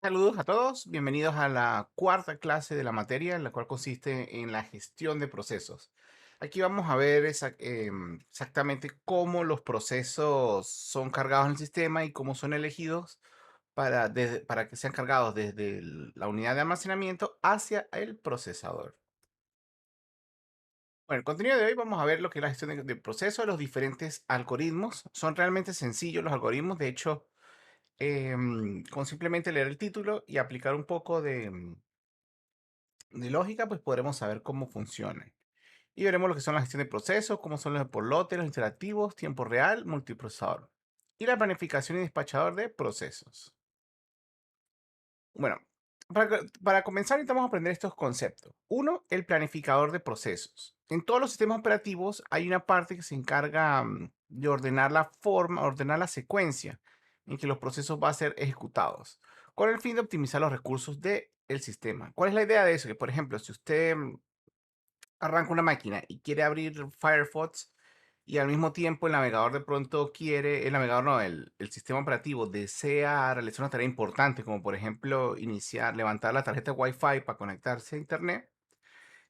Saludos a todos, bienvenidos a la cuarta clase de la materia, la cual consiste en la gestión de procesos. Aquí vamos a ver exactamente cómo los procesos son cargados en el sistema y cómo son elegidos para que sean cargados desde la unidad de almacenamiento hacia el procesador. Bueno, el contenido de hoy vamos a ver lo que es la gestión de procesos, los diferentes algoritmos. Son realmente sencillos los algoritmos, de hecho, con simplemente leer el título y aplicar un poco de lógica, pues podremos saber cómo funciona. Y veremos lo que son la gestión de procesos, cómo son los por lotes, los interactivos, tiempo real, multiprocesador. Y la planificación y despachador de procesos. Bueno, para comenzar necesitamos aprender estos conceptos. Uno, el planificador de procesos. En todos los sistemas operativos hay una parte que se encarga de ordenar la forma, ordenar la secuencia en que los procesos van a ser ejecutados, con el fin de optimizar los recursos del sistema. ¿Cuál es la idea de eso? Que, por ejemplo, si usted arranca una máquina y quiere abrir Firefox y al mismo tiempo el navegador de pronto quiere, el navegador no, el sistema operativo desea realizar una tarea importante, como por ejemplo levantar la tarjeta Wi-Fi para conectarse a Internet.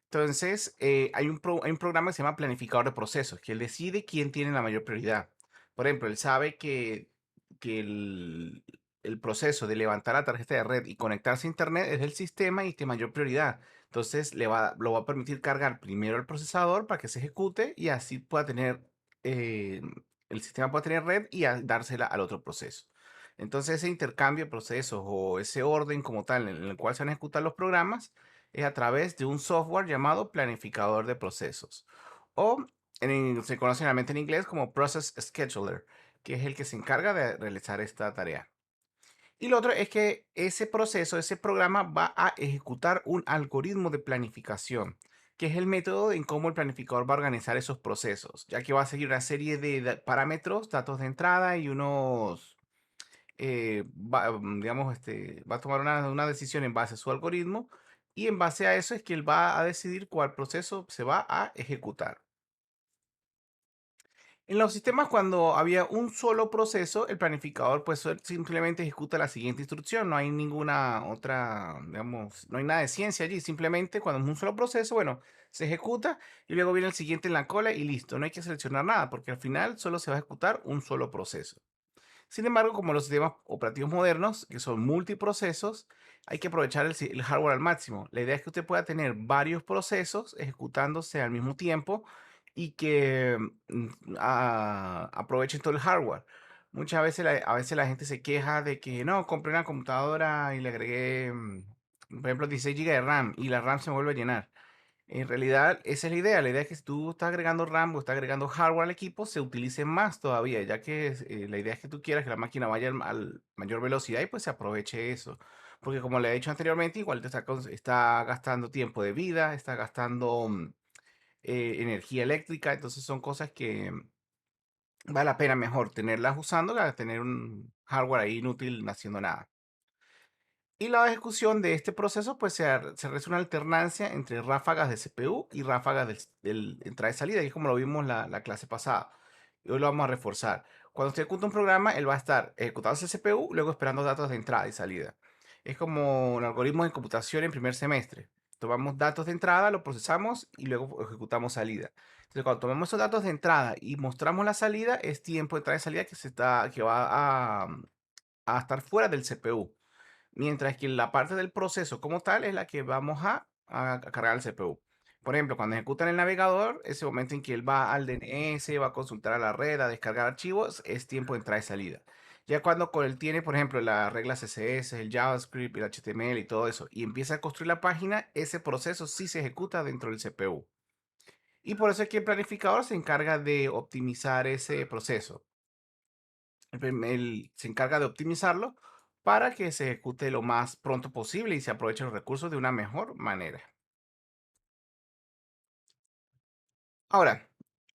Entonces, hay un programa que se llama planificador de procesos, que él decide quién tiene la mayor prioridad. Por ejemplo, él sabe que el proceso de levantar la tarjeta de red y conectarse a Internet es el sistema y tiene mayor prioridad. Entonces, lo va a permitir cargar primero el procesador para que se ejecute y así pueda tener, eh, el sistema pueda tener red y dársela al otro proceso. Entonces, ese intercambio de procesos o ese orden como tal en el cual se van a ejecutar los programas es a través de un software llamado planificador de procesos o se conoce realmente en inglés como Process Scheduler, que es el que se encarga de realizar esta tarea. Y lo otro es que ese proceso, ese programa va a ejecutar un algoritmo de planificación, que es el método en cómo el planificador va a organizar esos procesos, ya que va a seguir una serie de parámetros, datos de entrada y unos, digamos, va a tomar una decisión en base a su algoritmo y en base a eso es que él va a decidir cuál proceso se va a ejecutar. En los sistemas, cuando había un solo proceso, el planificador pues simplemente ejecuta la siguiente instrucción. No hay ninguna otra, digamos, no hay nada de ciencia allí. Simplemente cuando es un solo proceso, bueno, se ejecuta y luego viene el siguiente en la cola y listo. No hay que seleccionar nada porque al final solo se va a ejecutar un solo proceso. Sin embargo, como los sistemas operativos modernos, que son multiprocesos, hay que aprovechar el hardware al máximo. La idea es que usted pueda tener varios procesos ejecutándose al mismo tiempo y que aprovechen todo el hardware. Muchas veces a veces la gente se queja de que no, compré una computadora y le agregué, por ejemplo, 16 GB de RAM y la RAM se me vuelve a llenar. En realidad, esa es la idea. La idea es que si tú estás agregando RAM o estás agregando hardware al equipo, se utilice más todavía, ya que la idea es que tú quieras que la máquina vaya al mayor velocidad y pues se aproveche eso. Porque como le he dicho anteriormente, igual te está gastando tiempo de vida, está gastando energía eléctrica, entonces son cosas que vale la pena mejor tenerlas usando que tener un hardware ahí inútil no haciendo nada. Y la ejecución de este proceso, pues se realiza una alternancia entre ráfagas de CPU y ráfagas del entrada y salida, y es como lo vimos la clase pasada. Y hoy lo vamos a reforzar. Cuando usted ejecuta un programa, él va a estar ejecutando ese CPU, luego esperando datos de entrada y salida. Es como un algoritmo de computación en primer semestre. Tomamos datos de entrada, lo procesamos y luego ejecutamos salida. Entonces, cuando tomamos esos datos de entrada y mostramos la salida, es tiempo de entrada y salida que va a estar fuera del CPU. Mientras que la parte del proceso como tal es la que vamos a cargar el CPU. Por ejemplo, cuando ejecutan el navegador, ese momento en que él va al DNS, va a consultar a la red, a descargar archivos, es tiempo de entrada y salida. Ya cuando él tiene, por ejemplo, las reglas CSS, el JavaScript, el HTML y todo eso, y empieza a construir la página, ese proceso sí se ejecuta dentro del CPU. Y por eso es que el planificador se encarga de optimizar ese proceso. Él se encarga de optimizarlo para que se ejecute lo más pronto posible y se aprovechen los recursos de una mejor manera. Ahora,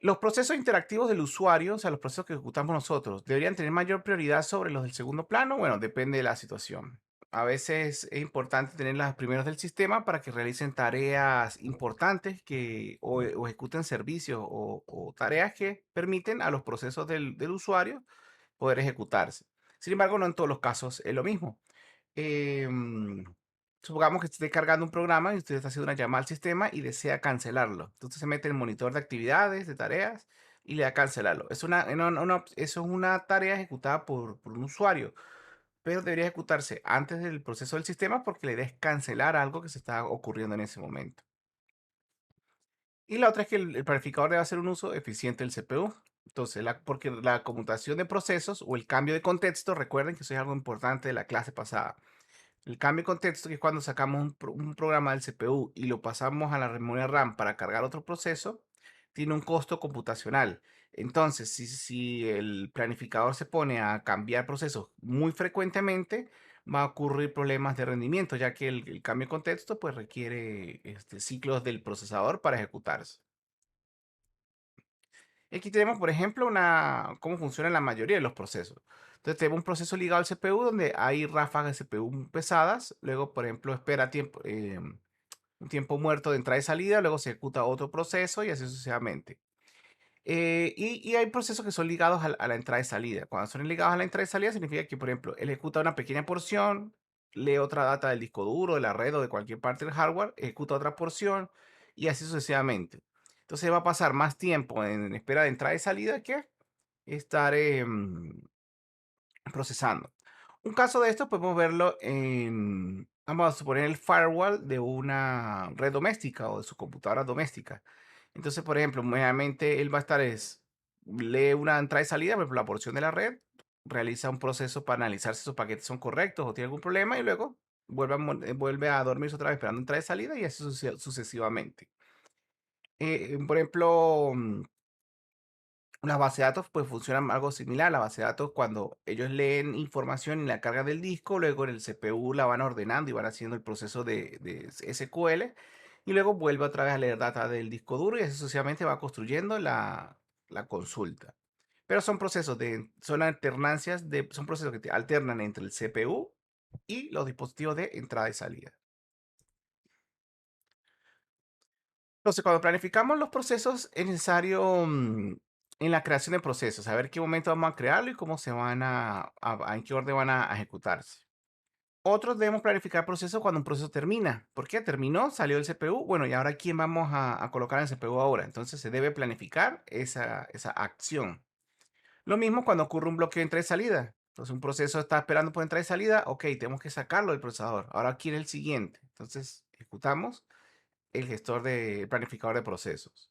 los procesos interactivos del usuario, o sea, los procesos que ejecutamos nosotros, ¿deberían tener mayor prioridad sobre los del segundo plano? Bueno, depende de la situación. A veces es importante tener los primeros del sistema para que realicen tareas importantes o ejecuten servicios o tareas que permiten a los procesos del usuario poder ejecutarse. Sin embargo, no en todos los casos es lo mismo. em, supongamos que esté cargando un programa y usted está haciendo una llamada al sistema y desea cancelarlo. Entonces se mete en el monitor de actividades, de tareas y le da cancelarlo. Eso es una tarea ejecutada por un usuario, pero debería ejecutarse antes del proceso del sistema porque la idea es cancelar algo que se está ocurriendo en ese momento. Y la otra es que el planificador debe hacer un uso eficiente del CPU. Entonces, porque la conmutación de procesos o el cambio de contexto, recuerden que eso es algo importante de la clase pasada. El cambio de contexto, que es cuando sacamos un programa del CPU y lo pasamos a la memoria RAM para cargar otro proceso, tiene un costo computacional. Entonces, si el planificador se pone a cambiar procesos muy frecuentemente, va a ocurrir problemas de rendimiento, ya que el cambio de contexto pues, requiere ciclos del procesador para ejecutarse. Y aquí tenemos, por ejemplo, cómo funciona la mayoría de los procesos. Entonces, tenemos un proceso ligado al CPU donde hay ráfagas de CPU pesadas. Luego, por ejemplo, espera un tiempo muerto de entrada y salida. Luego se ejecuta otro proceso y así sucesivamente. Y hay procesos que son ligados a la entrada y salida. Cuando son ligados a la entrada y salida, significa que, por ejemplo, él ejecuta una pequeña porción, lee otra data del disco duro, de la red o de cualquier parte del hardware, ejecuta otra porción y así sucesivamente. Entonces va a pasar más tiempo en espera de entrada y salida que estar procesando. Un caso de esto podemos verlo vamos a suponer, el firewall de una red doméstica o de su computadora doméstica. Entonces, por ejemplo, nuevamente él va a estar, lee una entrada y salida, por ejemplo, la porción de la red, realiza un proceso para analizar si esos paquetes son correctos o tiene algún problema y luego vuelve a dormirse otra vez esperando entrada y salida y así sucesivamente. Por ejemplo, las bases de datos pues funcionan algo similar. La base de datos, cuando ellos leen información y la cargan del disco, luego en el CPU la van ordenando y van haciendo el proceso de SQL y luego vuelve otra vez a leer data del disco duro y así sucesivamente va construyendo la consulta. Pero son alternancias son procesos que te alternan entre el CPU y los dispositivos de entrada y salida. Entonces, cuando planificamos los procesos, es necesario, en la creación de procesos, saber qué momento vamos a crearlo y cómo se van en qué orden van a ejecutarse. Otros debemos planificar procesos cuando un proceso termina. ¿Por qué? Terminó, salió del CPU. Bueno, y ahora ¿quién vamos a colocar en el CPU ahora? Entonces se debe planificar esa acción. Lo mismo cuando ocurre un bloqueo de entrada y salida. Entonces un proceso está esperando por entrada y salida. Ok, tenemos que sacarlo del procesador. Ahora, ¿quién es el siguiente? Entonces ejecutamos el gestor de planificador de procesos.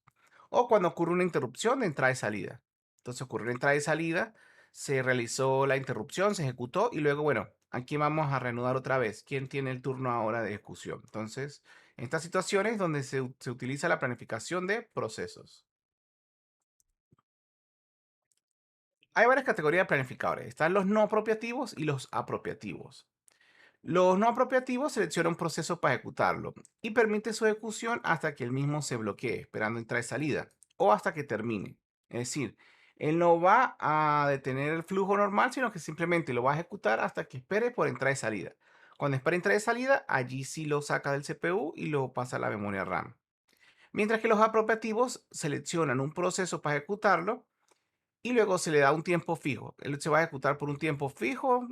O cuando ocurre una interrupción de entrada y salida. Entonces ocurrió una entrada y salida, se realizó la interrupción, se ejecutó y luego, bueno, aquí vamos a reanudar otra vez. ¿Quién tiene el turno ahora de ejecución? Entonces, en estas situaciones donde se utiliza la planificación de procesos. Hay varias categorías de planificadores. Están los no apropiativos y los apropiativos. Los no apropiativos seleccionan un proceso para ejecutarlo y permite su ejecución hasta que el mismo se bloquee, esperando entrada y salida, o hasta que termine. Es decir, él no va a detener el flujo normal, sino que simplemente lo va a ejecutar hasta que espere por entrada y salida. Cuando espera entrada y salida, allí sí lo saca del CPU y lo pasa a la memoria RAM. Mientras que los apropiativos seleccionan un proceso para ejecutarlo y luego se le da un tiempo fijo. Él se va a ejecutar por un tiempo fijo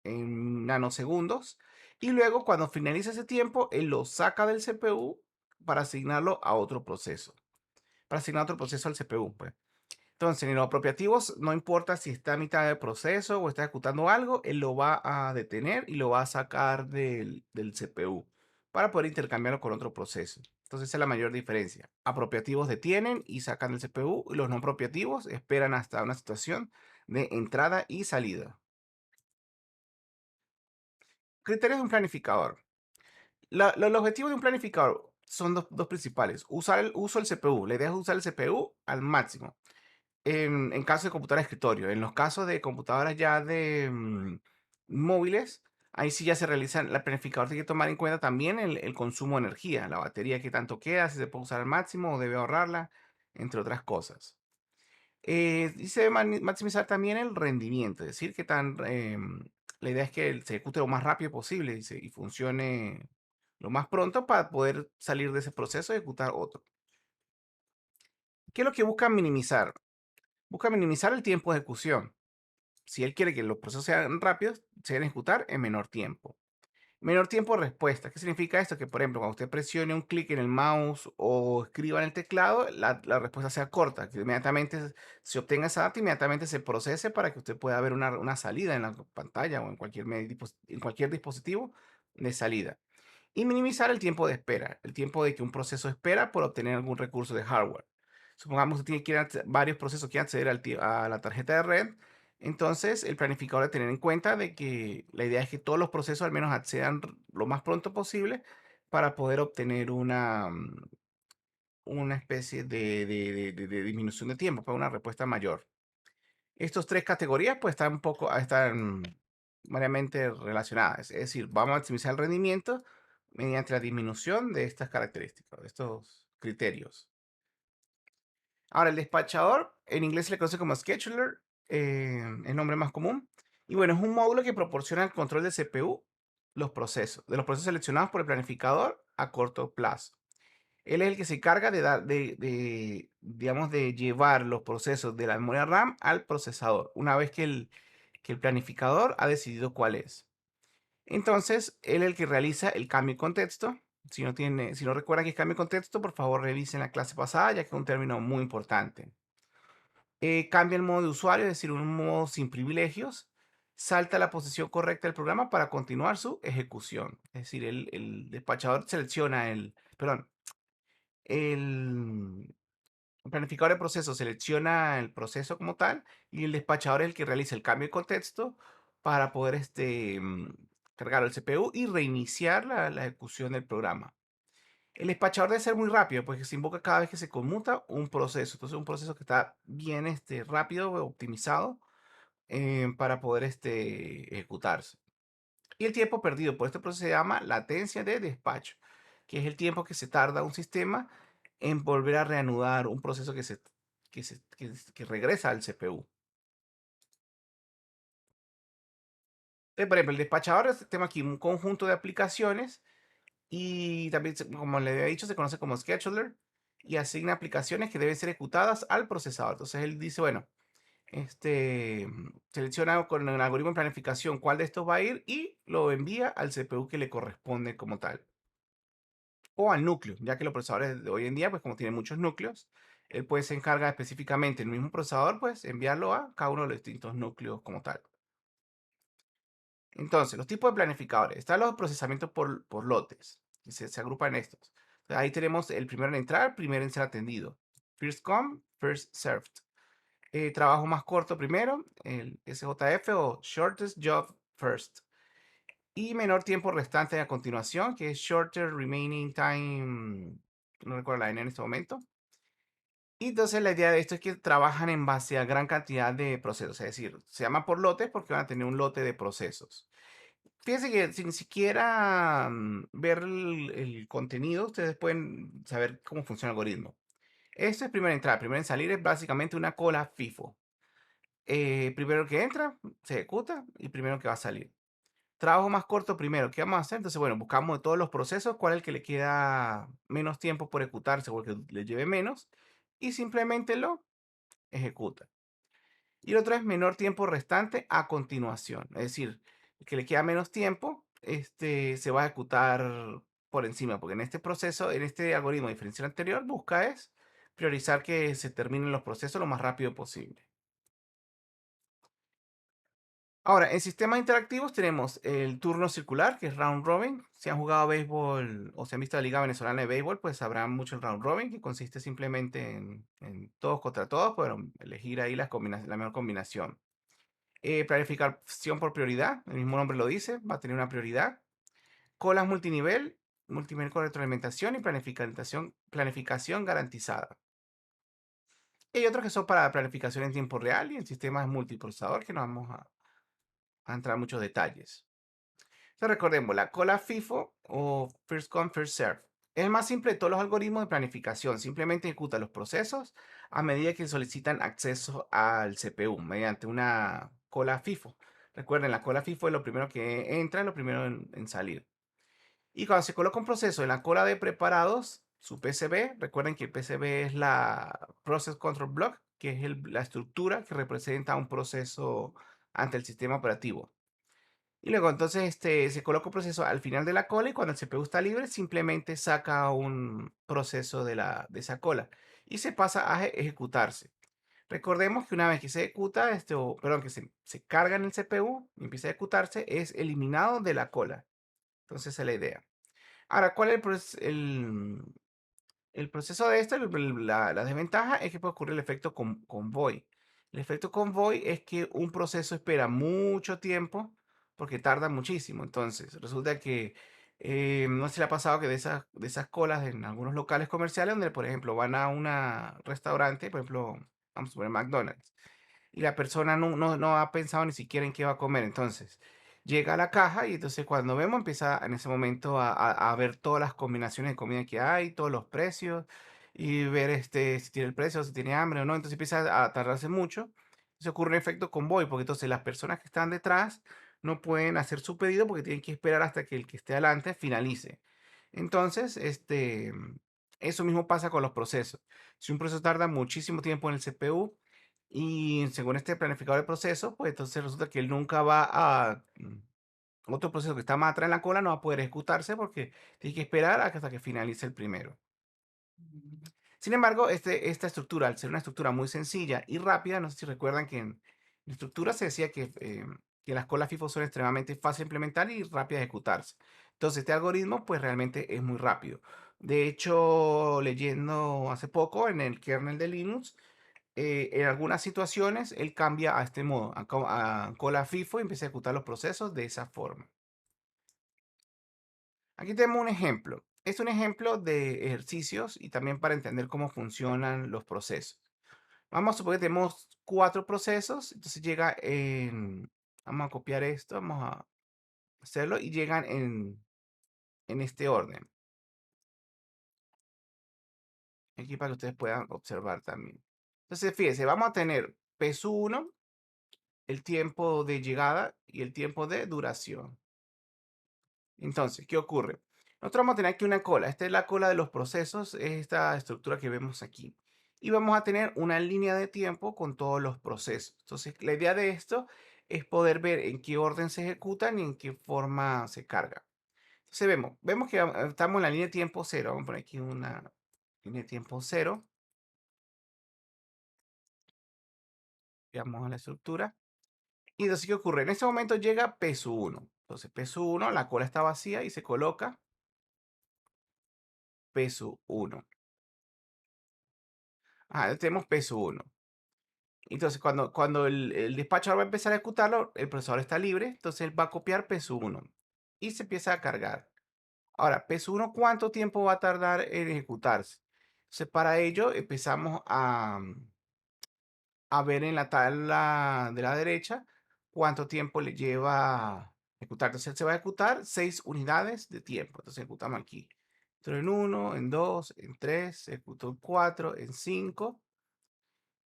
en nanosegundos. Y luego, cuando finaliza ese tiempo, él lo saca del CPU para asignarlo a otro proceso. Para asignar otro proceso al CPU, pues. Entonces, en los apropiativos, no importa si está a mitad de proceso o está ejecutando algo, él lo va a detener y lo va a sacar del CPU para poder intercambiarlo con otro proceso. Entonces, esa es la mayor diferencia. Apropiativos detienen y sacan del CPU, y los no apropiativos esperan hasta una situación de entrada y salida. Criterios de un planificador. Los objetivos de un planificador son dos principales. Usar el uso del CPU. La idea es usar el CPU al máximo. En caso de computadora de escritorio. En los casos de computadoras ya de móviles, ahí sí ya se realiza, el planificador tiene que tomar en cuenta también el consumo de energía, la batería que tanto queda, si se puede usar al máximo o debe ahorrarla, entre otras cosas. Y se debe maximizar también el rendimiento, es decir, la idea es que se ejecute lo más rápido posible y funcione lo más pronto para poder salir de ese proceso y ejecutar otro. ¿Qué es lo que busca minimizar? Busca minimizar el tiempo de ejecución. Si él quiere que los procesos sean rápidos, se deben ejecutar en menor tiempo. Menor tiempo de respuesta. ¿Qué significa esto? Que, por ejemplo, cuando usted presione un clic en el mouse o escriba en el teclado, la respuesta sea corta, que inmediatamente se obtenga esa data, inmediatamente se procese para que usted pueda ver una salida en la pantalla o en en cualquier dispositivo de salida. Y minimizar el tiempo de espera, el tiempo de que un proceso espera por obtener algún recurso de hardware. Supongamos que tiene que varios procesos que acceder a la tarjeta de red. Entonces, el planificador debe tener en cuenta de que la idea es que todos los procesos al menos accedan lo más pronto posible para poder obtener una especie de disminución de tiempo, para una respuesta mayor. Estos tres categorías pues están variamente relacionadas. Es decir, vamos a optimizar el rendimiento mediante la disminución de estas características, de estos criterios. Ahora, el despachador, en inglés se le conoce como scheduler, el nombre más común. Y bueno, es un módulo que proporciona el control del CPU, de los procesos seleccionados por el planificador a corto plazo. Él es el que se encarga digamos, de llevar los procesos de la memoria RAM al procesador, una vez que el planificador ha decidido cuál es. Entonces, él es el que realiza el cambio de contexto. Si no recuerda que es cambio de contexto, por favor revisen la clase pasada, ya que es un término muy importante. Cambia el modo de usuario, es decir, un modo sin privilegios. Salta la posición correcta del programa para continuar su ejecución. Es decir, el despachador selecciona el planificador de procesos selecciona el proceso como tal y el despachador es el que realiza el cambio de contexto para poder cargar el CPU y reiniciar la ejecución del programa. El despachador debe ser muy rápido, porque se invoca cada vez que se conmuta un proceso. Entonces, un proceso que está bien rápido, optimizado para poder ejecutarse. Y el tiempo perdido por este proceso se llama latencia de despacho, que es el tiempo que se tarda un sistema en volver a reanudar un proceso que regresa al CPU. Por ejemplo, el despachador tengo aquí un conjunto de aplicaciones y también, como le había dicho, se conoce como scheduler y asigna aplicaciones que deben ser ejecutadas al procesador. Entonces él dice, bueno, selecciona con el algoritmo de planificación cuál de estos va a ir y lo envía al CPU que le corresponde como tal. O al núcleo, ya que los procesadores de hoy en día, pues como tienen muchos núcleos, él pues se encarga específicamente el mismo procesador, pues enviarlo a cada uno de los distintos núcleos como tal. Entonces, los tipos de planificadores. Están los procesamientos por lotes, que se agrupan en estos. Ahí tenemos el primero en entrar, primero en ser atendido. First come, first served. Trabajo más corto primero, el SJF o Shortest Job First. Y menor tiempo restante a continuación, que es Shorter Remaining Time, no recuerdo la N en este momento. Y entonces la idea de esto es que trabajan en base a gran cantidad de procesos, es decir, se llama por lotes porque van a tener un lote de procesos. Fíjense que sin siquiera ver el contenido, ustedes pueden saber cómo funciona el algoritmo. Esto es primera entrada, primero en salir es básicamente una cola FIFO. Primero que entra, se ejecuta y primero que va a salir. Trabajo más corto primero, ¿qué vamos a hacer? Entonces, bueno, buscamos de todos los procesos cuál es el que le queda menos tiempo por ejecutarse o el que le lleve menos y simplemente lo ejecuta. Y el otro es menor tiempo restante a continuación. Es decir, el que le queda menos tiempo, se va a ejecutar por encima, porque en este proceso, en este algoritmo diferencial anterior, busca es priorizar que se terminen los procesos lo más rápido posible. Ahora, en sistemas interactivos tenemos el turno circular, que es round robin. Si han jugado béisbol o se han visto la Liga Venezolana de Béisbol, pues sabrán mucho el round robin, que consiste simplemente en todos contra todos, pero elegir ahí la mejor combinación. Planificación por prioridad, el mismo nombre lo dice, va a tener una prioridad. Colas multinivel con retroalimentación y planificación garantizada. Y hay otros que son para planificación en tiempo real y en sistemas multiprocesador, que no vamos a entrar en muchos detalles. Entonces recordemos, la cola FIFO o First Come, First Serve. Es el más simple de todos los algoritmos de planificación. Simplemente ejecuta los procesos a medida que solicitan acceso al CPU mediante una cola FIFO. Recuerden, la cola FIFO es lo primero que entra, lo primero en salir. Y cuando se coloca un proceso en la cola de preparados, su PCB, recuerden que el PCB es la Process Control Block, que es la estructura que representa un proceso ante el sistema operativo. Y luego entonces se coloca un proceso al final de la cola y cuando el CPU está libre simplemente saca un proceso de esa cola y se pasa a ejecutarse. Recordemos que una vez que se ejecuta, perdón, que se carga en el CPU y empieza a ejecutarse, es eliminado de la cola. Entonces esa es la idea. Ahora, ¿cuál es el proceso de esto? La desventaja es que puede ocurrir el efecto convoy. El efecto convoy es que un proceso espera mucho tiempo porque tarda muchísimo. Entonces, resulta que no se le ha pasado que de esas colas en algunos locales comerciales donde, por ejemplo, van a un restaurante, por ejemplo, vamos a poner McDonald's y la persona no ha pensado ni siquiera en qué va a comer. Entonces, llega a la caja y entonces cuando vemos empieza en ese momento a ver todas las combinaciones de comida que hay, todos los precios y ver si tiene el precio, si tiene hambre o no. Entonces empieza a tardarse mucho. Se ocurre un efecto convoy, porque entonces las personas que están detrás no pueden hacer su pedido porque tienen que esperar hasta que el que esté adelante finalice. Entonces, eso mismo pasa con los procesos. Si un proceso tarda muchísimo tiempo en el CPU, y según este planificador de proceso, pues entonces resulta que él nunca va otro proceso que está más atrás en la cola no va a poder ejecutarse porque tiene que esperar hasta que finalice el primero. Sin embargo, esta estructura, al ser una estructura muy sencilla y rápida, no sé si recuerdan que en la estructura se decía que las colas FIFO son extremadamente fáciles de implementar y rápidas de ejecutarse. Entonces, este algoritmo, pues realmente es muy rápido. De hecho, leyendo hace poco en el kernel de Linux, en algunas situaciones él cambia a este modo, a cola FIFO y empieza a ejecutar los procesos de esa forma. Aquí tenemos un ejemplo. Es un ejemplo de ejercicios y también para entender cómo funcionan los procesos. Vamos a suponer que tenemos 4 procesos, entonces vamos a copiar esto, vamos a hacerlo y llegan en este orden. Aquí para que ustedes puedan observar también. Entonces, fíjense, vamos a tener P1, el tiempo de llegada y el tiempo de duración. Entonces, ¿qué ocurre? Nosotros vamos a tener aquí una cola. Esta es la cola de los procesos, es esta estructura que vemos aquí. Y vamos a tener una línea de tiempo con todos los procesos. Entonces, la idea de esto es poder ver en qué orden se ejecutan y en qué forma se carga. Entonces, vemos que estamos en la línea de tiempo cero. Vamos a poner aquí una línea de tiempo cero. Veamos a la estructura. Y entonces, ¿qué ocurre? En este momento llega peso 1. Entonces, peso 1, la cola está vacía y se coloca peso 1. Tenemos peso 1. Entonces, cuando el despachador va a empezar a ejecutarlo, el procesador está libre, entonces él va a copiar peso 1 y se empieza a cargar. Ahora, peso 1, ¿cuánto tiempo va a tardar en ejecutarse? Entonces, para ello empezamos a ver en la tabla de la derecha cuánto tiempo le lleva a ejecutar. Entonces, él se va a ejecutar 6 unidades de tiempo. Entonces, ejecutamos aquí. Entonces, en 1, en 2, en 3, se ejecutó en 4, en 5.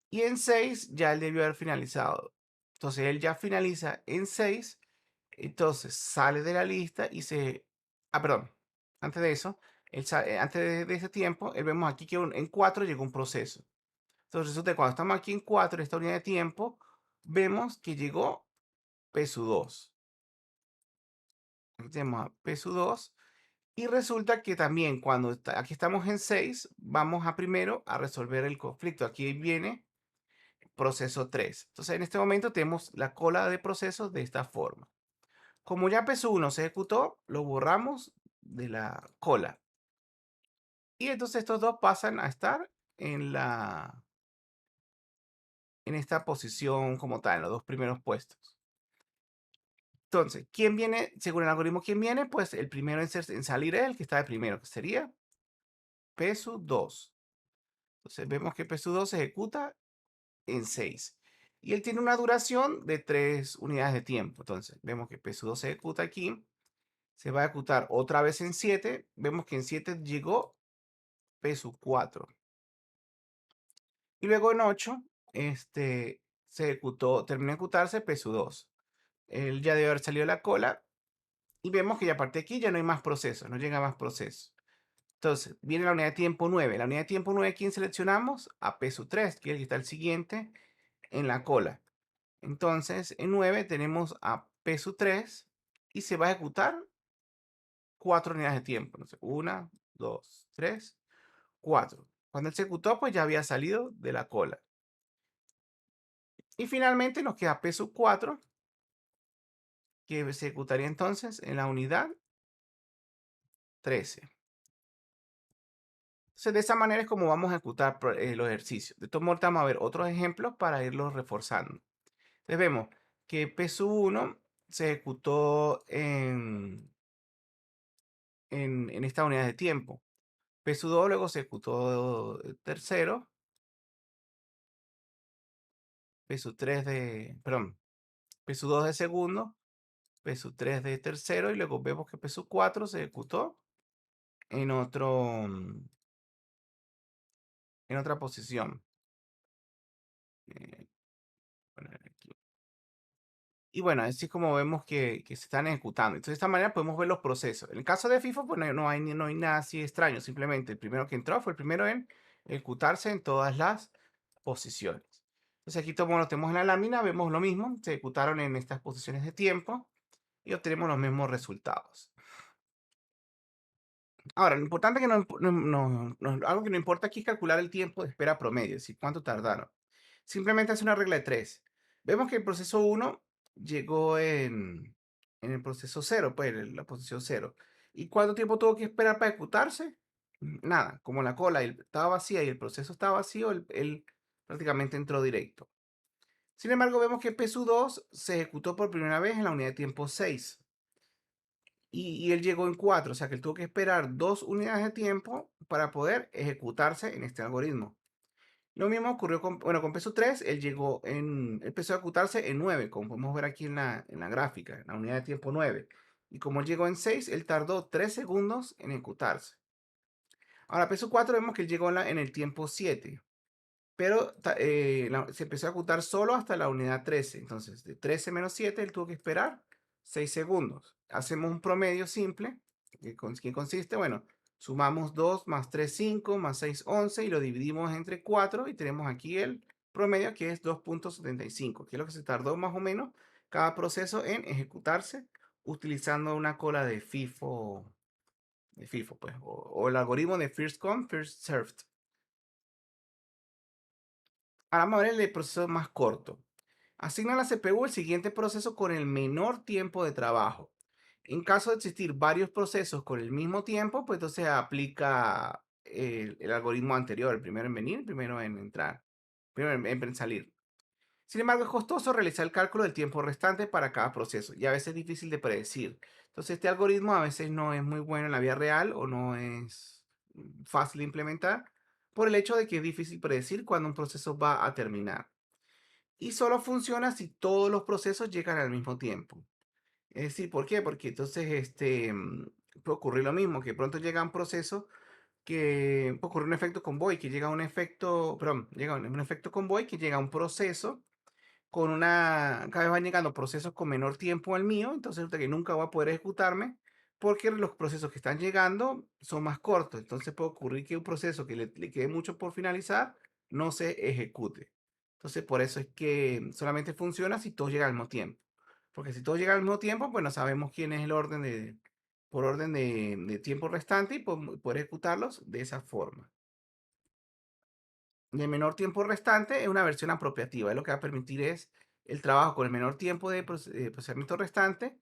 Y en 6 ya él debió haber finalizado. Entonces él ya finaliza en 6. Entonces sale de la lista y se... perdón. Antes de eso, antes de ese tiempo, vemos aquí que en 4 llegó un proceso. Entonces resulta que cuando estamos aquí en 4, esta unidad de tiempo, vemos que llegó PSU2. Aquí tenemos a PSU2. Y resulta que también cuando aquí estamos en 6, vamos a primero a resolver el conflicto. Aquí viene proceso 3. Entonces, en este momento tenemos la cola de procesos de esta forma. Como ya PS1 se ejecutó, lo borramos de la cola. Y entonces estos dos pasan a estar en esta posición como tal, en los dos primeros puestos. Entonces, ¿quién viene? Según el algoritmo, ¿quién viene? Pues el primero en salir es el que está de primero, que sería PSU2. Entonces, vemos que PSU2 se ejecuta en 6. Y él tiene una duración de 3 unidades de tiempo. Entonces, vemos que PSU2 se ejecuta aquí. Se va a ejecutar otra vez en 7. Vemos que en 7 llegó PSU4. Y luego en 8, terminó de ejecutarse PSU2. Él ya debe haber salido de la cola. Y vemos que ya a partir de aquí ya no hay más procesos, no llega más procesos. Entonces, viene la unidad de tiempo 9. La unidad de tiempo 9, ¿quién seleccionamos? A PSU3, que es el que está el siguiente en la cola. Entonces, en 9 tenemos a PSU3 y se va a ejecutar 4 unidades de tiempo. Entonces, 1, 2, 3, 4. Cuando él se ejecutó, pues ya había salido de la cola. Y finalmente nos queda P4, que se ejecutaría entonces en la unidad 13. Entonces, de esa manera es como vamos a ejecutar los ejercicios. De todos modos, vamos a ver otros ejemplos para irlos reforzando. Entonces, vemos que P1 se ejecutó en esta unidad de tiempo. P2 luego se ejecutó tercero. P3 de, perdón, P2 de segundo. P3 de tercero. Y luego vemos que P4 se ejecutó en otro, en otra posición. Eh, poner aquí. Y bueno, así es como vemos que se están ejecutando. Entonces, de esta manera podemos ver los procesos. En el caso de FIFO, pues no hay nada así extraño. Simplemente el primero que entró fue el primero en ejecutarse en todas las posiciones. Entonces, aquí como lo tenemos en la lámina, vemos lo mismo. Se ejecutaron en estas posiciones de tiempo y obtenemos los mismos resultados. Ahora, lo importante que algo que no importa aquí es calcular el tiempo de espera promedio, es decir, cuánto tardaron. Simplemente hace una regla de 3. Vemos que el proceso 1 llegó en el proceso 0, pues en la posición 0. ¿Y cuánto tiempo tuvo que esperar para ejecutarse? Nada, como la cola estaba vacía y el proceso estaba vacío, él prácticamente entró directo. Sin embargo, vemos que PSU2 se ejecutó por primera vez en la unidad de tiempo 6. Y él llegó en 4, o sea que él tuvo que esperar 2 unidades de tiempo para poder ejecutarse en este algoritmo. Lo mismo ocurrió con peso 3, él empezó a ejecutarse en 9, como podemos ver aquí en la gráfica, en la unidad de tiempo 9. Y como él llegó en 6, él tardó 3 segundos en ejecutarse. Ahora, peso 4 vemos que él llegó en el tiempo 7, pero se empezó a ejecutar solo hasta la unidad 13. Entonces, de 13 menos 7, él tuvo que esperar 6 segundos. Hacemos un promedio simple, que consiste, bueno, sumamos 2 más 3, 5, más 6, 11 y lo dividimos entre 4 y tenemos aquí el promedio que es 2.75, que es lo que se tardó más o menos cada proceso en ejecutarse utilizando una cola de FIFO pues, o el algoritmo de First Come, First Served. Ahora vamos a ver el proceso más corto. Asigna a la CPU el siguiente proceso con el menor tiempo de trabajo. En caso de existir varios procesos con el mismo tiempo, pues entonces aplica el algoritmo anterior, el primero en venir, el primero en entrar, primero en salir. Sin embargo, es costoso realizar el cálculo del tiempo restante para cada proceso y a veces es difícil de predecir. Entonces, este algoritmo a veces no es muy bueno en la vida real o no es fácil de implementar por el hecho de que es difícil predecir cuándo un proceso va a terminar. Y solo funciona si todos los procesos llegan al mismo tiempo. Es decir, ¿por qué? Porque entonces puede ocurrir lo mismo, que pronto llega un proceso que puede ocurrir un efecto convoy, que llega un efecto, perdón, llega un efecto convoy que llega a un proceso cada vez van llegando procesos con menor tiempo al mío, entonces resulta que nunca voy a poder ejecutarme porque los procesos que están llegando son más cortos. Entonces puede ocurrir que un proceso que le quede mucho por finalizar no se ejecute. Entonces por eso es que solamente funciona si todos llegan al mismo tiempo. Porque si todos llegan al mismo tiempo, pues no sabemos quién es el orden por orden de tiempo restante y poder ejecutarlos de esa forma. Y el menor tiempo restante es una versión apropiativa. Es lo que va a permitir es el trabajo con el menor tiempo de procesamiento restante